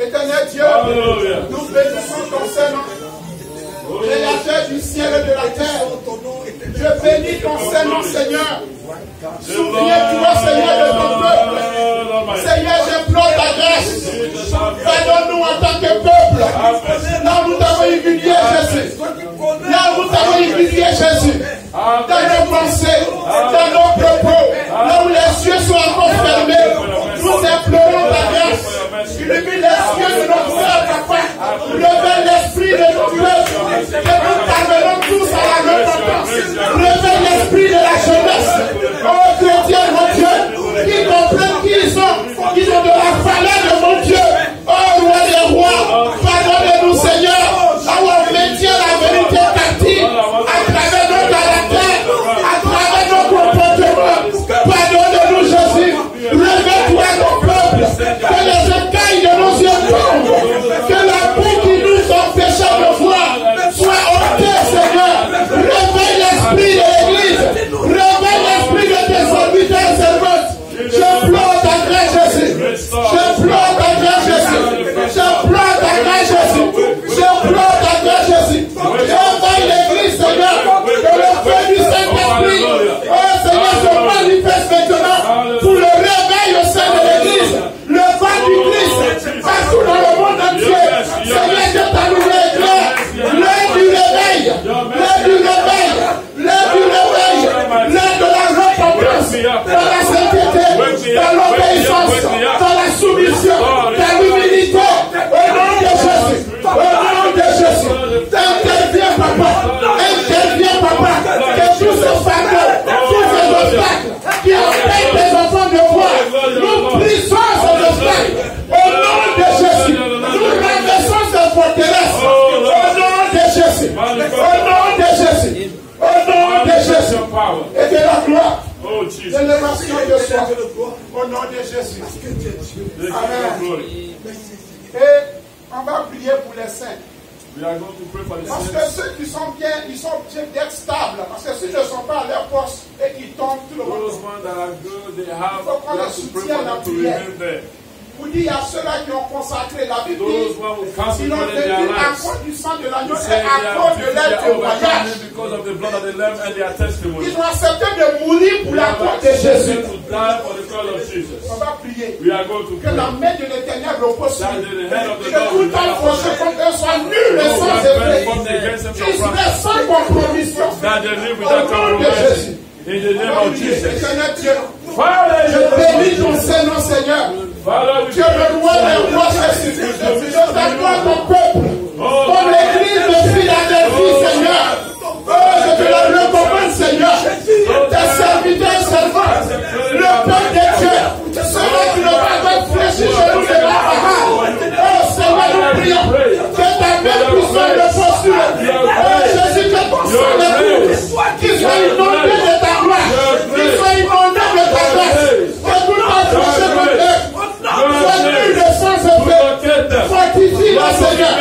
Éternel Dieu, Hallelujah. nous bénissons ton Saint-Nom, Créateur du ciel et de la terre. Je bénis ton Saint-Nom, Seigneur. Souviens-toi, Seigneur, de ton peuple. Seigneur, j'implore ta grâce. Pardonne-nous en tant que peuple. Là où nous t'avons humilié, Jésus. Là où nous t'avons humilié, Jésus. Dans nos pensées, dans nos propos, là où les yeux sont encore fermés, nous implorons ta grâce. Illumine les yeux de nos frères, papa. Réveille l'esprit de nos peuples. Que nous parvenons tous à la repentance. Réveille l'esprit de la jeunesse. Oh chrétien, mon Dieu, qui comprennent qui ils sont. Ils ont de la valeur de mon Dieu. Oh roi des rois, pardonne-nous, Seigneur. Là où on maintient la vérité captive à travers nos caractères, à travers nos comportements. Pardonne-nous, Jésus. Réveille-toi, mon peuple. Que les écailles de nos yeux tombent. Que la paix qui nous empêchait de voir soit ôtée, Seigneur. Réveille l'esprit de l'Église. Réveille l'esprit de tes serviteurs et servantes. J'implore ta grâce, Jésus. J'implore ta grâce, Jésus. J'implore ta grâce, Jésus. J'implore ta grâce, Jésus. Réveille l'Église, Seigneur. Que le feu du Saint-Esprit, oh Seigneur, se manifeste maintenant pour le réveil au sein de l'Église. Le vent du Christ partout dans le monde entier. Seigneur, je t'allume éclair. L'heure du réveil. L'heure du réveil. L'heure du réveil. L'heure de la repentance. Dans la sainteté. Dans l'obéissance. Dans la soumission. Dans l'humilité. Au nom de Jésus. Au nom de Jésus. Interviens, papa. Interviens, papa. Que tous ces fardeaux, tous ces obstacles qui empêchent les enfants de voir, nous brisons ces obstacles. Au nom de Jésus. Nous renversons ces forteresses. Au nom de Jésus. Au nom de Jésus. Au nom de Jésus. Et de la gloire. L'élévation de soi. Au nom de Jésus. Amen. Et on va prier pour les saints. We are going to pray for the Parce saints. que ceux qui sont bien, ils sont obligés d'être stables. Parce que s'ils ne sont pas à leur poste et qu'ils tombent, tout le monde. Those ones that are good, they have Faut qu'on to pray for them to remain there. Vous dites, il y a ceux-là qui ont consacré la Bible. Those ones who Ils consecrated ont their vécu à lives. cause du sang de l'agneau They et say they à are cause de leur témoignage. overcoming because of the blood of the Lamb and their testimony. Ils ont accepté de mourir pour They la have cause de Jésus. accepted to die for the cause of Jesus. On va prier. We are going to Que pray. la main de l'Éternel repose sur That eux. the hand of the Que Lord tout will temps be prochain upon them. contre eux soit nul et No sans weapon effet. formed against them shall Qu'ils prosper. restent sans compromission. That they live Au without nom de compromise. Jésus. In the name of Jesus. Éternel Dieu, Father, je bénis ton Saint-Nom, Seigneur. Tu es le roi des rois, Jésus. Je t'accorde ton peuple. Comme l'église de Philadelphie, Seigneur. Oh, je te la recommande, Seigneur. Tes serviteurs, servants. Le peuple de Dieu. Ceux-là qui n'ont pas encore fléchi chez nous de l'Abraham. Oh, Seigneur, nous prions. Que ta main puissante repose sur eux. Oh, Jésus, que ton sang les couvre. Qu'ils soient inondés de ta gloire. Qu'ils soient inondés de ta grâce. Que tout approche de eux. Sois nul de sans effet. Fortifie-les, Seigneur.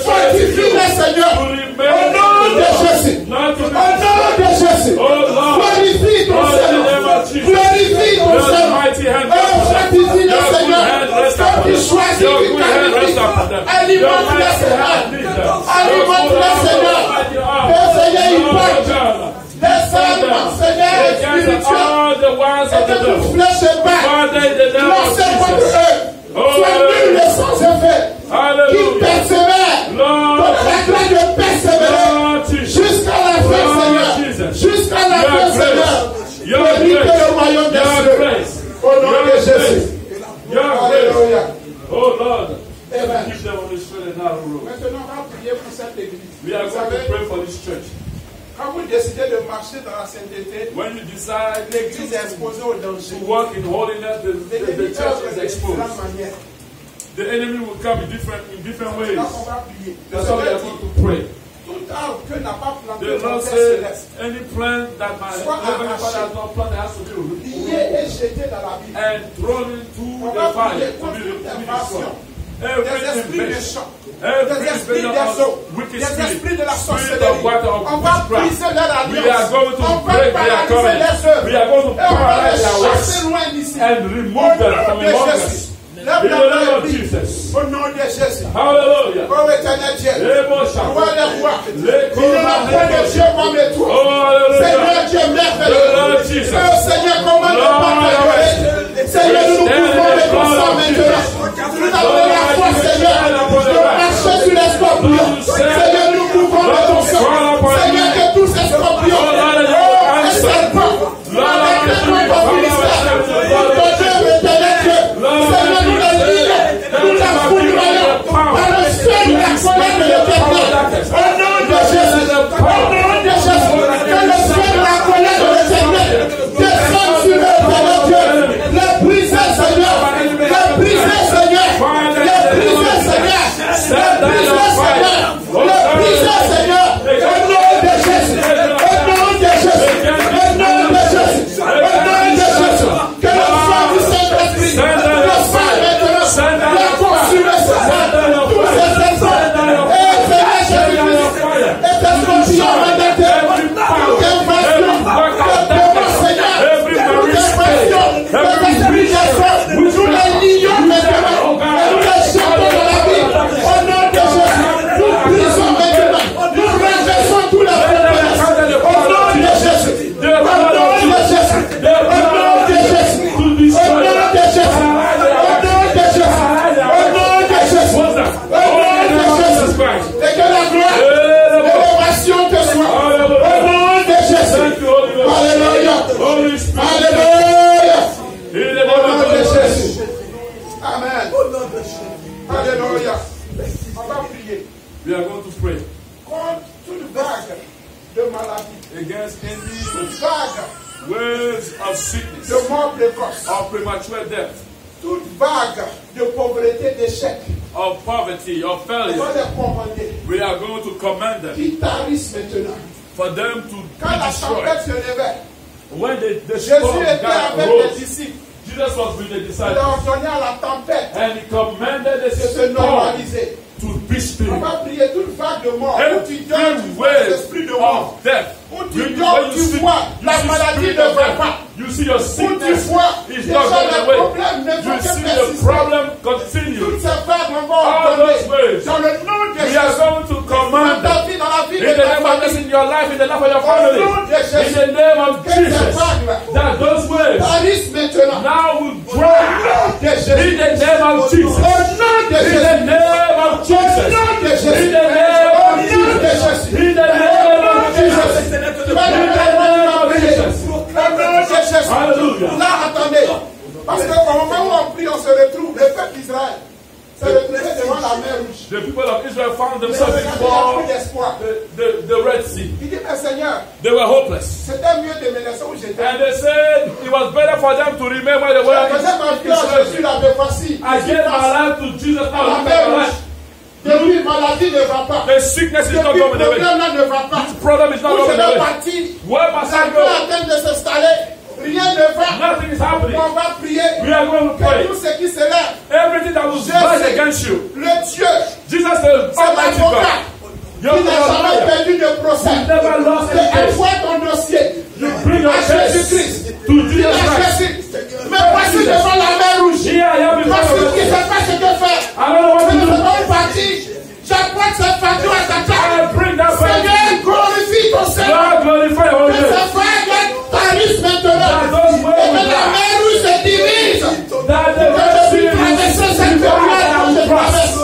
Fortifie-les, Seigneur. Au nom de Jésus. Au nom de Jésus. Glorifie ton Seigneur. Glorifie ton Seigneur. Oh, fortifie-les, Seigneur. Quand tu choisis, tu qualifies. Alimente-les, Seigneur. Alimente-les, Seigneur. Que Seigneur, il porte des serments, Seigneur, spirituels. Et que tu flèches bas. Lancez contre eux. Sois nul et sans effet. Qui persévère. Pour la grâce de persévérer jusqu'à la fin, Seigneur. Jusqu'à la fin, Seigneur. Glorifie le royaume des cieux. Au nom de Jésus. Alléluia. Oh Lord. Amen. Keep them on the straight and narrow road. Maintenant, on va prier pour cette église. We are going to pray for this church. Quand vous décidez de marcher dans la sainteté, When you decide l'église est exposée au danger. to walk in holiness, the church is exposed. manière. The enemy will come in different ways. Là, on va prier. That's why we are going to pray. Tout arbre que n'a pas planté The mon Lord Père said, céleste, any plant that my heavenly Father has not planted has to be lié removed et jeté dans la Bible. and thrown into On the va fire prier to contre be toute destroyed. invasion. Des Every esprits invasion, méchants, every des esprits invasion des eaux, of wicked des esprits spirit, de la spirit sorcellerie. of water, of On va witchcraft. briser leur We are alliance. going to On va break their paralyser covenant. les œuvres. We are going to Et on va paralyze les their works chasser loin d'ici. and remove them from Au nom de among Jésus. us. In Lève the la name main of et prie. Jesus. Au nom de Jésus. Hallelujah. Oh éternel Dieu. Ebo Roi Shabbat. des rois. Les Il n'y a point de Dieu comme le toi. Oh, hallelujah. Seigneur Dieu The merveilleux. Lord Jesus. Oh Seigneur, comment ne pas t'adorer? Seigneur, nous pouvons les consommer maintenant. Nous avons la foi, Seigneur, de marcher sur les scorpions. Seigneur, nous pouvons les consommer. Seigneur, que tous ces scorpions, les serpents, l'arrêtement de Philistins, notre Dieu éternel Dieu. Seigneur, nous les lions, nous les foudroyons par le seul de la colère de l'éternel. Au nom de Jésus, au nom de Jésus, que le feu de la colère de l'éternel descende sur eux, éternel Dieu. Les briser, Seigneur. Les briser, Seigneur. Les briser, Seigneur. Les briser, Seigneur. Les briser, Seigneur. Au nom de Jésus. Au nom de Jésus. Au nom de Jésus. Au nom de Jésus. Que le sang du Saint-Esprit, le sang maintenant, les consumer, Seigneur. Tous ces esprits. Et Seigneur Jésus-Christ. Et tes scorpions mandatés. Toute invasion. Que devant, Seigneur. Toute invasion. Les esprits des forces. Nous les lions maintenant. Et nous les jetons dans la vie. Au nom de Jésus. Nous brisons maintenant. Nous renversons tous les problèmes. Au nom de Jésus. Au nom de Jésus. Au nom de Jésus. Au nom de Jésus. Au nom de Jésus. Au nom de Jésus. Au nom de Jésus. Et que la gloire, l'élévation te soit. Au nom de Jésus. Alléluia. Alléluia. Au nom de Jésus. Amen. Alléluia. On va prier. We are going to pray Contre toute vague de maladie, against any toute vague waves of sickness, de mort précoce, of premature death, toute vague de pauvreté, d'échec. of poverty, of On va failure. les commander. We are going to command them Qui tarissent maintenant. for them to Quand la be destroyed. tempête se levait, When the Jésus storm était avec rose, les disciples. Jesus was with the Il disciples a ordonné à la tempête and he commanded the de se storm normaliser. to be On still. va prier toute vague de mort. Où tu dors, Every tu vois les esprits wave de mort. of death. Où When tu you- dors, when you tu sleep, vois you la see maladie spirit ne of va death. pas. You see your Où tu sickness vois is déjà not going les away. problèmes ne You vont que see the persister. problem continue. Toutes ces vagues on va All ordonner those waves. dans le nom de We are Jésus. going to Dans command ta them. vie, dans la vie In de the ta name of Jesus, famille. in your life, in the life of your Au family, nom de in Jésus. the name of Que ces Jesus, vagues that those waves tarissent maintenant. now will Au dry. nom de In Jésus. the name of Jesus. Au nom de In the Jésus. name of Au Jesus. nom de In Jésus. the name Au of nom de Jesus. Jésus. In the name of Jesus. Tu vas le faire, of Jesus. au nom de Jésus. Hallelujah. Là, attendez. Parce qu'au moment où on prie, on se retrouve. The people of Israel found themselves before the Red Sea. Il dit, mais Seigneur, They were hopeless. c'était mieux de me laisser où j'étais. And they said it was better for them to remain where they were. Je ma vie à Jésus, la voici. I gave my life to Jesus, now look at my life. Depuis, maladie ne va pas. The sickness is not Depuis, going away. problème là ne va pas. This problem is not Où je going vais away. partir, Where must I ça peut go? attendre de s'installer. Rien ne va. Nothing is happening. On va prier. We are going to Que pray. tout ce qui se lève, Everything that was rise against you. le Dieu, Jesus said, c'est Almighty l'avocat. God. Il n'a jamais You're perdu de procès. You never lost any C'est case. envoie ton dossier. You bring your À case Jésus-Christ. to Jesus À Christ. Jésus. Mais voici devant la mer rouge. Here I am in Parce front que of tu ne you. sais pas ce que faire. I don't know what Je to ne do. sais pas où partir. J'apporte cette facture à ta I table. bring that back. Seigneur, glorifie ton Seigneur. God glorify your Que holy ça name. fasse Paris maintenant. That those Et way que we la die. mer rouge se divise. That the Que je puisse traverser cette période que je traverse.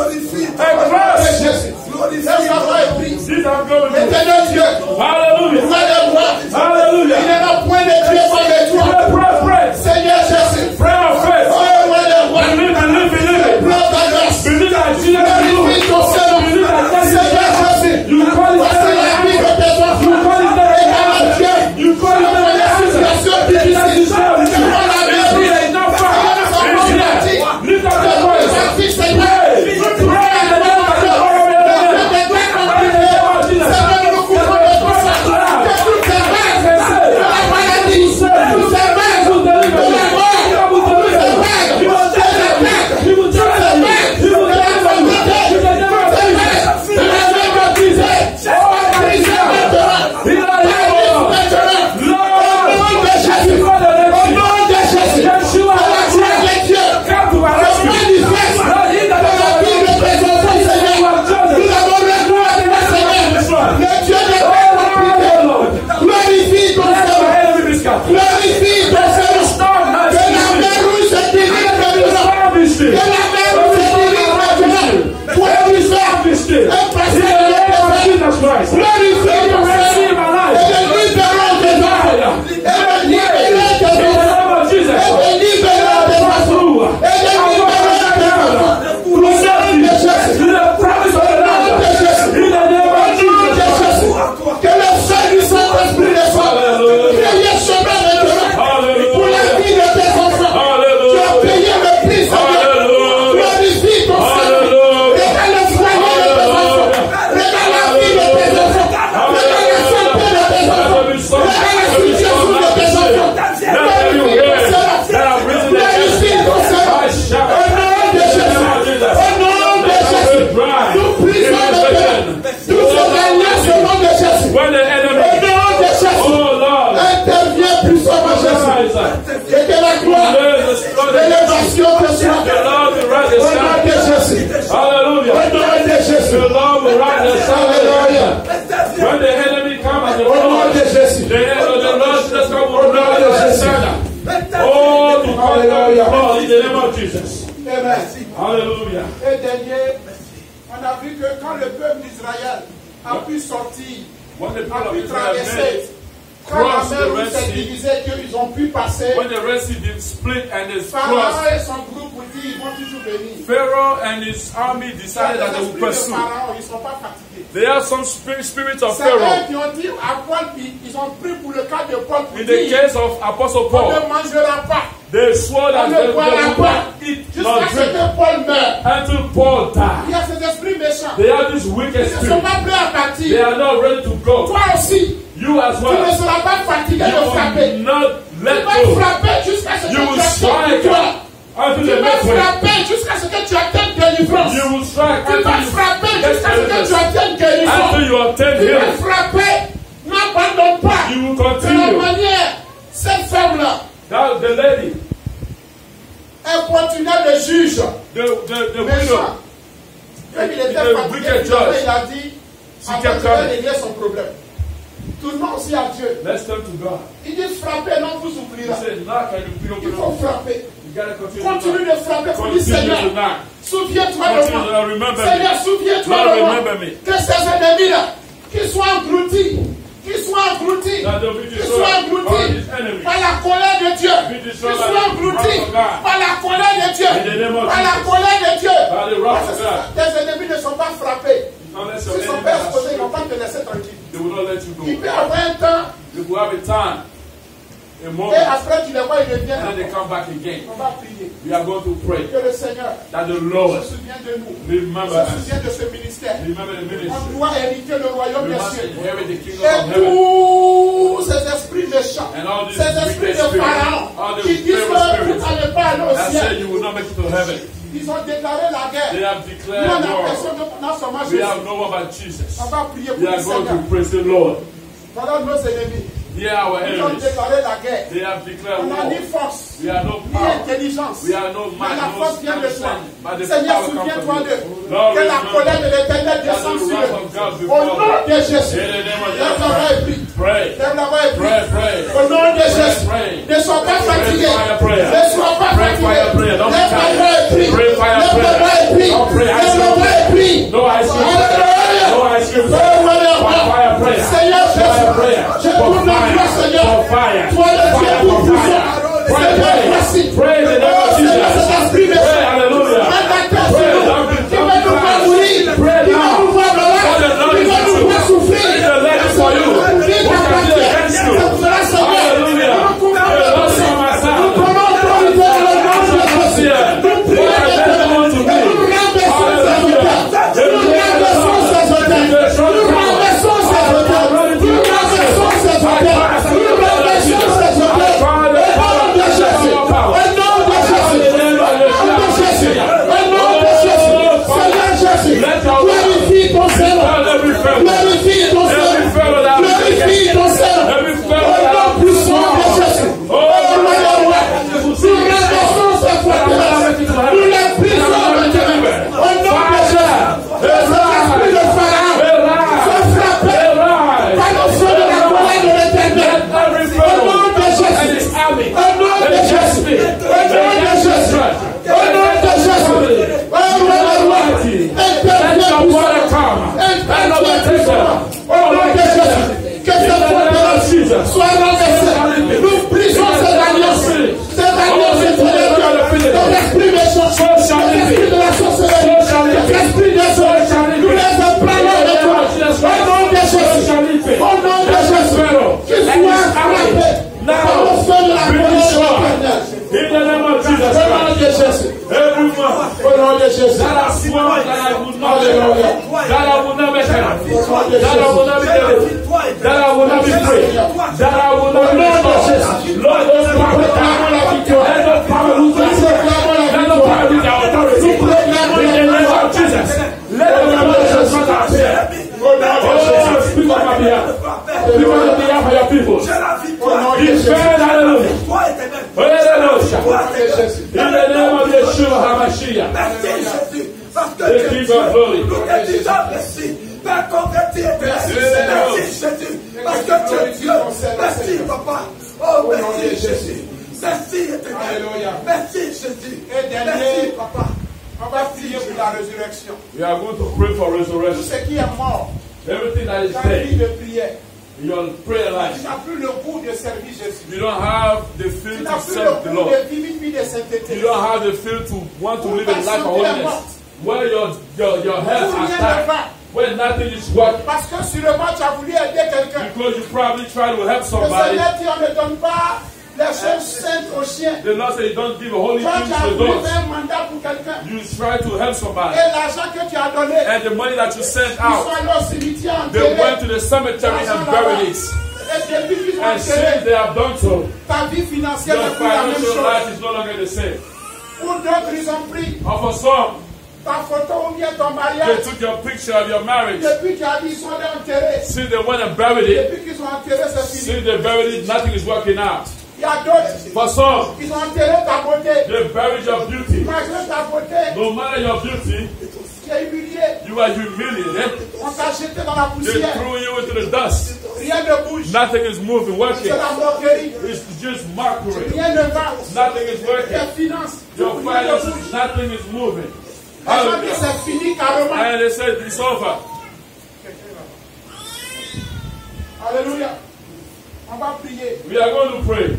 cross. Jésus. Laisse la voix et prie. This I'm going to Éternel Dieu, Hallelujah. roi des rois, il Hallelujah. n'y a point de Dieu comme toi. Pray, pray. Seigneur Jésus, Pray of faith. oh roi des rois, Believe, believe, believe. prends ta grâce. Believe that Jesus is Glorifie ton Lord. Seigneur. Believe that Jesus is Seigneur Lord. Jésus, You call it voici la vie de tes enfants. You call it the Éternel Dieu, You call it dans the la situation difficile, devant la mer It's rouge, here, it's not far. Seigneur, nous It's avons here. parti. Lift up your Nous voice. avons parti, Seigneur. Pray. Nous Pray in the name of the Lord. Seigneur, nous nous couvrons de ton sang. Que toutes ces vagues de la maladie, toutes ces vagues de la mort, toutes ces vagues de l'attaque, toutes ces vagues de l'infidélité, toutes ces vagues de la médiocrité, soient brisées maintenant. Au nom de Jésus, au nom de Jésus, à la gloire de Dieu, se manifeste dans la vie de tes enfants, Seigneur. Nous avons recours à toi, Seigneur. Le Dieu de paix, glorifie ton Seigneur. Glorifie ton Seigneur. Que la mer rouge se divise maintenant. Que la mer rouge se divise maintenant. Toi, puissant, un passé de l'Éternel. Glorifie ton Seigneur. Et le libérons tes enfants. Et le libérons tes enfants. Et le libérons tes enfants. Et le libérons tes enfants. Au nom de Jésus. Au nom de Jésus. Au nom de Jésus. Que le feu du Saint-Esprit descende. Priez chemin maintenant. Pour la vie de tes enfants. Tu as payé le prix, Seigneur. Glorifie ton Seigneur. Regarde le foyer de tes enfants. Regarde la vie de tes enfants. Regarde la santé de tes enfants. Regarde la situation de tes enfants. Glorifie ton Seigneur. Glorifie ton Seigneur. Au nom de Jésus. Au nom de Jésus. Nous prions maintenant. Nous sommes alliés au nom de Jésus. When the Au enemy, nom de Jésus. oh Lord, Interviens puissamment, Jésus. Et que la gloire, l'élévation te soit. the Lord will rise Au the nom sun. de Jésus. Hallelujah. Au nom de Jésus. The Lord will rise the sun. Alléluia. When the enemy comes as a Au nom de Jésus. the Lord just come will rise the sun. Oh, to Hallelujah. God in the name of Jesus. Amen. Hallelujah. Et dernier, on a vu que quand le peuple d'Israël a pu sortir, When the a people of pu Israel traverser, made, quand la crossed mer the rouge Red s'est Sea, divisée, qu'ils ont pu passer, when the Red Sea did split and they Pharaon crossed, et son groupe ont dit ils vont toujours venir. Pharaoh and his army decided that they would Les esprits de pursue. Pharaon, ils ne sont pas fatigués. There are some spirits of C'est eux Pharaoh. qui ont dit à Paul, ils ont pris pour le cas de Paul pour In the dire case of Apostle on Paul, ne mangera pas, they swore that on they ne boira would pas, not eat nor jusqu'à ce drink que Paul meure. until Paul Il died. y a ces esprits méchants. They have this wicked Ils ne sont spirit. pas prêts à They partir. are not ready to go. Toi aussi, You as tu ne well. seras pas fatigué You de frapper. will not Tu let vas go. frapper jusqu'à ce que You tu will atteignes strike victoire. until Tu the vas next way. frapper jusqu'à ce que tu atteignes délivrance. You will strike Tu vas until frapper you get jusqu'à ce que tu deliverance. atteignes guérison. Until you obtain Tu vas healing. frapper. N'abandonne pas. You will De la continue. manière, cette femme-là, That the lady, elle continuait de juge. the Méchant. widow, Comme il était The fatigué, wicked finalement, judge. il a dit, She après kept je vais coming. régler son problème. Tournons aussi à Dieu. let's turn to God. Il dit frappez, non vous He ouvrira. said, knock and you Il open faut up. frapper. You gotta continue Continue to knock. de frapper pour dire Continue Seigneur, to knock. souviens-toi de Continue moi. to remember Seigneur, me. souviens-toi Lord, de moi. remember me. Que ces ennemis-là, qu'ils soient engloutis, qu'ils soient engloutis, That they'll be qu'ils soient destroyed by engloutis his enemies. par la colère de Dieu, Be qu'ils destroyed by soient the engloutis wrath of God. par la colère de Dieu, In the name of par la Jesus. colère de Dieu, By By the wrath of God. Tes ennemis ne sont pas frappés. Unless Si your ils sont enemy pas are exposés, ils ne vont stricken, pas te laisser tranquille. they will not let you Il go. peut avoir un temps You will have a time, a et moment, après tu les vois, ils and reviennent. then they come back again. On va prier. We are going to pray Que le Seigneur that the se Lord souvienne de nous. remember Se us. souvienne de ce ministère. Remember the On ministry. doit hériter le royaume We des must cieux. inherit the kingdom Et of heaven. tous ces esprits méchants, And all these ces esprits wicked de spirits, Pharaon, all the qui disent Pharaoh que spirits vous n'allez pas aller au that ciel, said you will not make it to heaven. ils ont déclaré la They guerre. have Nous, declared on a war. personne d'autre dans son We Jésus. have no one but Jesus. On va prier We pour are le going Seigneur. to praise the Lord. Voilà nos ennemis. They are our Ils ont enemies. déclaré la guerre. They have declared On n'a war. ni force, We have no ni power. intelligence. We have no Mais might, la no force vient de toi. understanding. But the Seigneur, power comes souviens-toi from d'eux. you. Lord, Que la colère de remember l'Éternel that descende the sur wrath eux. of God Au before nom them. de Jésus. In the name of Lève la voix et Jesus. prie. Pray. Lève la voix et prie. Pray, pray. Au nom de Jésus. Pray. Ne sois pas fatigué. fire prayer. Ne sois pas Pray fatigué. fire prayer. Don't be Lève la voix et prie. Pray fire Lève la prayer. voix et prie. Don't pray Lève la ice voix et prie. No ice cream. Alléluia. No ice cream. Fire prayer. Seigneur Fire Jésus, prayer. je For tourne en toi, fire. Seigneur. For fire. Toi, le Dieu Fire for tout-puissant. fire. Pray, Seigneur, pray. merci. Pray in the name of Oh, Seigneur, cet Jesus. esprit méchant. Pray, hallelujah. Mets ta tête Pray, sur nous. don't be- Qui don't va be nous voir tired. mourir. Pray Qui va now. nous voir malade. For the Lord Qui is va with nous you. voir souffrir. He is ready for you. Souffrir Who can be t'appartient. against you? C'est pour cela, Seigneur. Hallelujah. Nous nous couvrons The de Lord toi. is on my side. Nous prenons autorité dans le nom de Jésus. Nous prions What has maintenant. done to me? Nous rabaissons ces Hallelujah. auteurs. Nous rabaissons ces auteurs. Nous rabaissons ces auteurs. Nous rabaissons ces auteurs. Nous rabaissons ces auteurs. Au nom de Jésus. Au nom de Jésus. Au nom de Jésus. Au nom de Jésus. Seigneur Jésus. Glorifie ton Seigneur. Glorifie ton Seigneur. Glorifie ton Seigneur. Au nom puissant de Jésus. Au nom de roi. Nous rabaissons ces forteresses. Nous les brisons maintenant. Au nom de Jésus. L'esprit de Pharaon soit frappé par le feu de la colère de l'Éternel. Au nom de Jésus. Au nom de Jésus. Au nom de Jésus. Au nom de Jésus. Au nom de roi. Interviens puissant. Interviens puissant. Au nom de Jésus. Que cette forteresse soit renversée. Nous brisons cette alliance. Cette alliance éternelle. Cet esprit méchant. Cet esprit de la sorcellerie. Cet esprit de sorcellerie. Nous les appelons de toi. Au nom de Jésus. Au nom de Jésus. Qu'il soit frappé par le feu de la colère éternelle. In the name of Jesus Au nom de Christ. Jésus. Everyone Au nom de Jésus. that I swore that I would not that I would not make it, that I would not be delivered, that I would not be free, that I would not be restored. Lord, those power, let the power lose their power. Let the power lose their authority. In the name of Jesus. Let the revelations not appear. Oh, speak on my behalf. Speak on the behalf of your people. Defend, hallelujah. Hallelujah. In the name of Yeshua HaMashiach. Merci Jésus, parce que The King of Glory. nous te disons merci. Père concrétis merci Jésus, parce que tu es Dieu. Merci Papa. Oh merci Jésus. Merci Éternel. Merci Jésus. Et dernier, Merci Papa. on va prier pour la résurrection. We are going to pray for Tout resurrection. ce qui est mort, Everything that is ta vie dead de prière. in your prayer Tu life. n'as plus le goût de servir Jésus. You don't have the Tu feel n'as to plus serve the le goût Lord. de vivre une vie de sainteté. You don't have the feel to want to live a life of holiness. Where your health Pour is rien ne tired. va. Where nothing is working. Parce que sûrement tu as voulu aider quelqu'un. Because you probably try to help Le somebody. Seigneur dit on ne donne pas les choses saintes aux chiens. The Lord said, don't give a holy Toi, thing tu as to voulu those. faire un mandat pour quelqu'un. You try to help somebody. Et l'argent que tu as donné, And the money that you sent ils out, sont allés au cimetière they went enterrés. to the cemetery and buried it. Et depuis qu'ils ont And since enterré, they have done so, ta vie financière your n'est plus la même financial chose. life is no longer the same. Pour d'autres, ils ont pris Or for some, ta photo ou bien ton they mariage. took your picture of your marriage. Depuis qu'ils ont dit, ils sont allés enterrer. Since they went and buried it, Depuis qu'ils ont enterré, c'est fini. since they buried it, nothing is working out. Il y a d'autres, For some, ils ont enterré ta beauté. they buried your beauty. Malgré ta beauté, No matter your beauty, tu es humilié. you are humiliated. On t'a jeté dans la They poussière. threw you into the dust. Rien ne bouge. Nothing is moving, working. C'est la moquerie. It's just mockery. Rien ne va. Nothing is Tes working. finances, Your rien ne finances, bouge. nothing is moving. Les gens disent Hallelujah. c'est fini carrément. And they said it's over. Alléluia. On va prier. We are going to pray.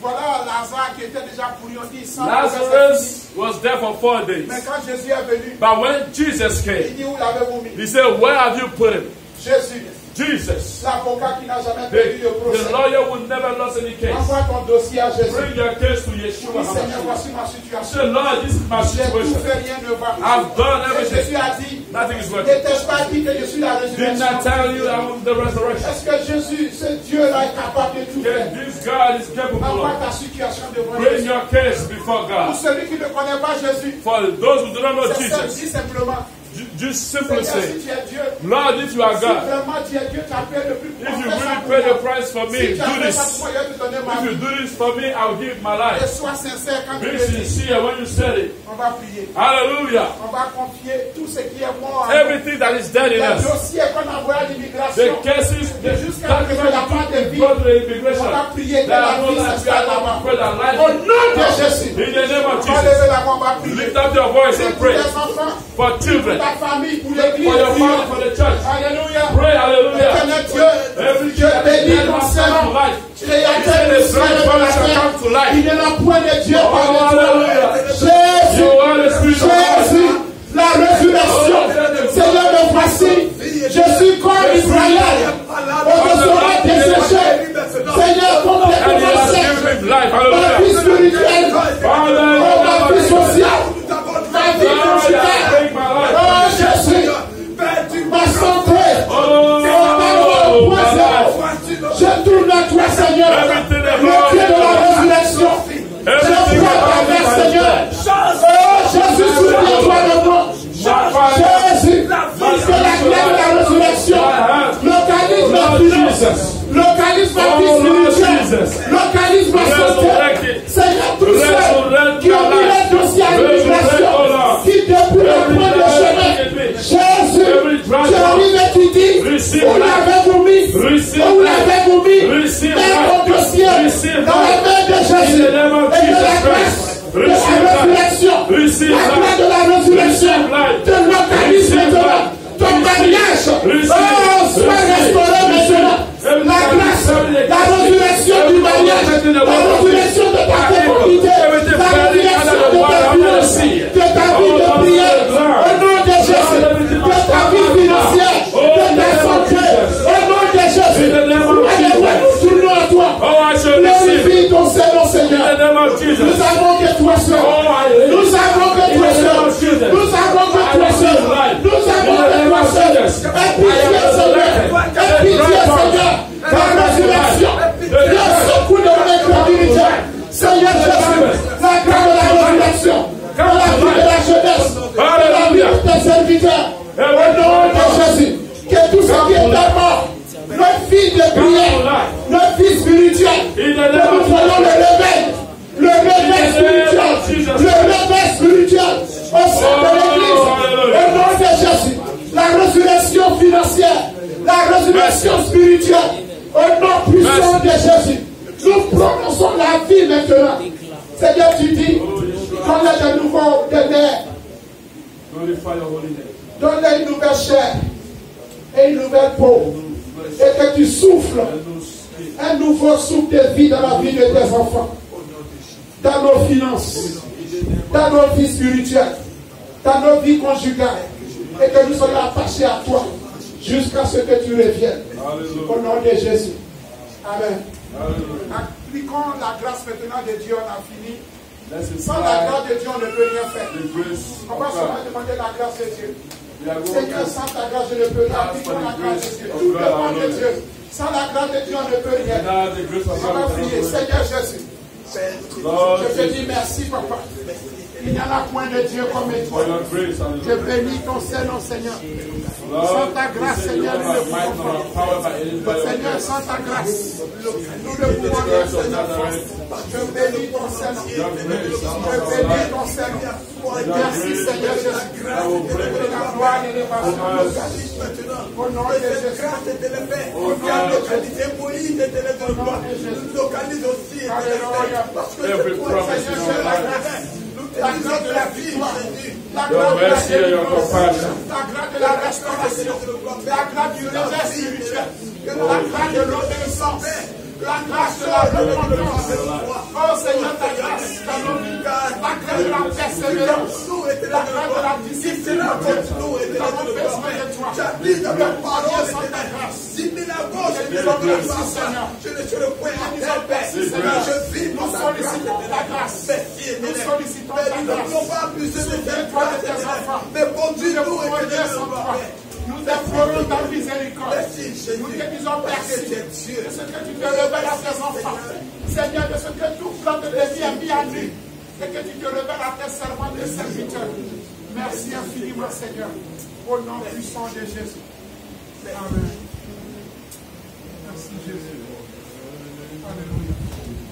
Voilà Lazare qui était déjà pourri. On dit ça. Lazarus was there for 4 days. Mais quand Jésus est venu, But when Jesus il came, dit où l'avez-vous mis? he said, where have you put him? Jésus. Jesus. L'avocat qui n'a jamais perdu de procès. The lawyer will never lose any case. Envoie ton dossier à Jésus. Bring your case to Yeshua. Oui, Seigneur, voici ma Say, situation. Lord, this is my J'ai tout situation. fait, rien ne va. I've done Et everything. Jésus a dit, Nothing is working. n'étais-je pas dit que je suis la Did résurrection? not tell you I'm the resurrection. Est-ce que Jésus, ce Dieu-là, est capable de tout faire? This God is capable Envoie of. ta situation devant Bring Jésus. your case before Pour God. celui qui ne connaît pas Jésus, For those who do not know c'est ça, Jesus, dis simplement, just simply Seigneur, say, si tu es Dieu, Lord, if you are si God, vraiment tu es Dieu, tu as payé le prix pour if you faire ça really pour pay moi. the price for me, Si tu as do fait ça this. pour moi, je vais te donner ma If you vie. do this for me, I'll give my Et life. sois sincère quand tu Be le dis. sincere when you said it. On va prier. Hallelujah. On va confier tout ce qui est mort. Everything that is dead in Les us, dossiers qu'on envoie à the l'immigration. cases, the Jusqu'à documents ce qu'il n'y a pas de that vie. go to the On immigration, va prier que that la are vie not that we s'installe are not là-bas. pray that life. Au nom de Jésus. In the name of On va Jesus, lever la main, on va prier. lift up your voice C'est and pour pray tes enfants, for pour children, ta famille, pour l'église. for your family, for the church. Alléluia. Pray, hallelujah. Éternel Dieu, Every Dieu child bénis that ton must Seigneur. come to life. Créateur du ciel et de la terre. To life. Il est la pointe de Dieu Oh, par le hallelujah. Jésus. You are the Spirit of God. Jésus, la résurrection. Seigneur, me voici. Je suis comme Israël. Au-dessus des échecs. Seigneur, And He has complètement sec. given me life. Ma Hallelujah. vie spirituelle. Oh, ma vie sociale. Ma vie Hallelujah. conjugale. Take my life. Oh, Jésus. Ma santé. Oh, my life. Je tourne à toi, Seigneur. Everything Le Dieu de la résurrection. Je Everything prends ta grâce, about Seigneur. Oh, Jésus, souviens-toi de moi. Jésus, parce que la clé de la résurrection localise ma finance, localise ma vie spirituelle, localise ma santé. Seigneur, tous ceux qui ont mis les dossiers à l'immigration, qui depuis le point de chemin, Jésus, tu arrives et tu dis, où l'avez-vous mis? Où l'avez-vous mis? Mets mon dossier dans la main de Jésus et de la grâce. De la résurrection, la grâce de la résurrection, te localise maintenant, ton mariage, oh, soit restauré maintenant, la grâce, la résurrection du mariage, la résurrection de ta fécondité, la résurrection de ta vie, de ta vie de prière, au nom de Jésus, de ta vie financière, de ta santé, au nom de Jésus, nous tournons à toi, glorifie ton Seigneur, Seigneur, nous avons que toi seul. Nous avons que toi seul. Nous avons que toi seul. Nous avons que toi seul. Et pitié, Seigneur. Et pitié, Seigneur. La résurrection. Le secours de mon incrédulité. Seigneur Jésus. La grâce de la résurrection. Dans la vie de la jeunesse. Dans la vie de tes serviteurs. Au nom de Jésus. Que tout ce qui est mort. Notre vie de prière. Notre vie spirituelle. Que nous voyons le réveil. Le réveil spirituel, le réveil spirituel au sein de l'Église, au nom de Jésus, la résurrection financière, la résurrection spirituelle, au nom puissant de Jésus, nous prononçons la vie maintenant. Seigneur, tu dis, donne-les de nouveaux nerfs, donne-les une nouvelle chair et une nouvelle peau, et que tu souffles un nouveau souffle de vie dans la vie de tes enfants. Dans nos finances, dans nos vies spirituelles, dans nos vies conjugales, et que nous soyons attachés à toi jusqu'à ce que tu reviennes. Au nom de Jésus. Amen. Appliquons la grâce maintenant de Dieu, on a fini. Sans la grâce de Dieu, on ne peut rien faire. On va seulement demander la grâce de Dieu. Seigneur, sans ta grâce, je ne peux rien. Appliquons la grâce de Dieu. Tout dépend de Dieu. Sans la grâce de Dieu, on ne peut rien. On va prier. Seigneur Jésus. Je te dis merci, papa. Il n'y en a point de Dieu comme toi. Je bénis ton Seigneur, Seigneur. Sans ta grâce, Seigneur, nous ne pouvons pas. Seigneur, sans ta grâce, nous ne pouvons pas, Seigneur. Je bénis ton Seigneur. Je bénis ton Seigneur. Merci, Seigneur Jésus. Que la gloire et l'élévation au nom de Jésus. Au nom de Jésus. Localise aussi. Alléluia. Parce que Every promise Seigneur, in c'est our la life. grâce. La grâce de la victoire, la Your grâce de mercy la and your délivrance, compassion. la grâce de la restauration, la grâce du réveil spirituel, la grâce de l'obéissance, la grâce de la repentance. Oh grâce de la persévérance, la grâce de la discipline. Nous avons besoin de toi. J'habite dans ta parole, sans ta grâce. Si mis la gauche, je ne suis le point à terre. Je vis nous sollicitons ta grâce. Nous sollicitons ta grâce. Nous n'avons pas besoin de toi de tes enfants. Mais conduis-nous nous implorons ta miséricorde. Nous te disons merci de ce que tu te révèles à tes enfants. Seigneur, de ce que tout plan de ta vie est mis à nu. Et que tu te révèles à tes servants et serviteurs. Merci infiniment, Seigneur. Au nom puissant de Jésus. Amen. Merci Jésus. Alléluia.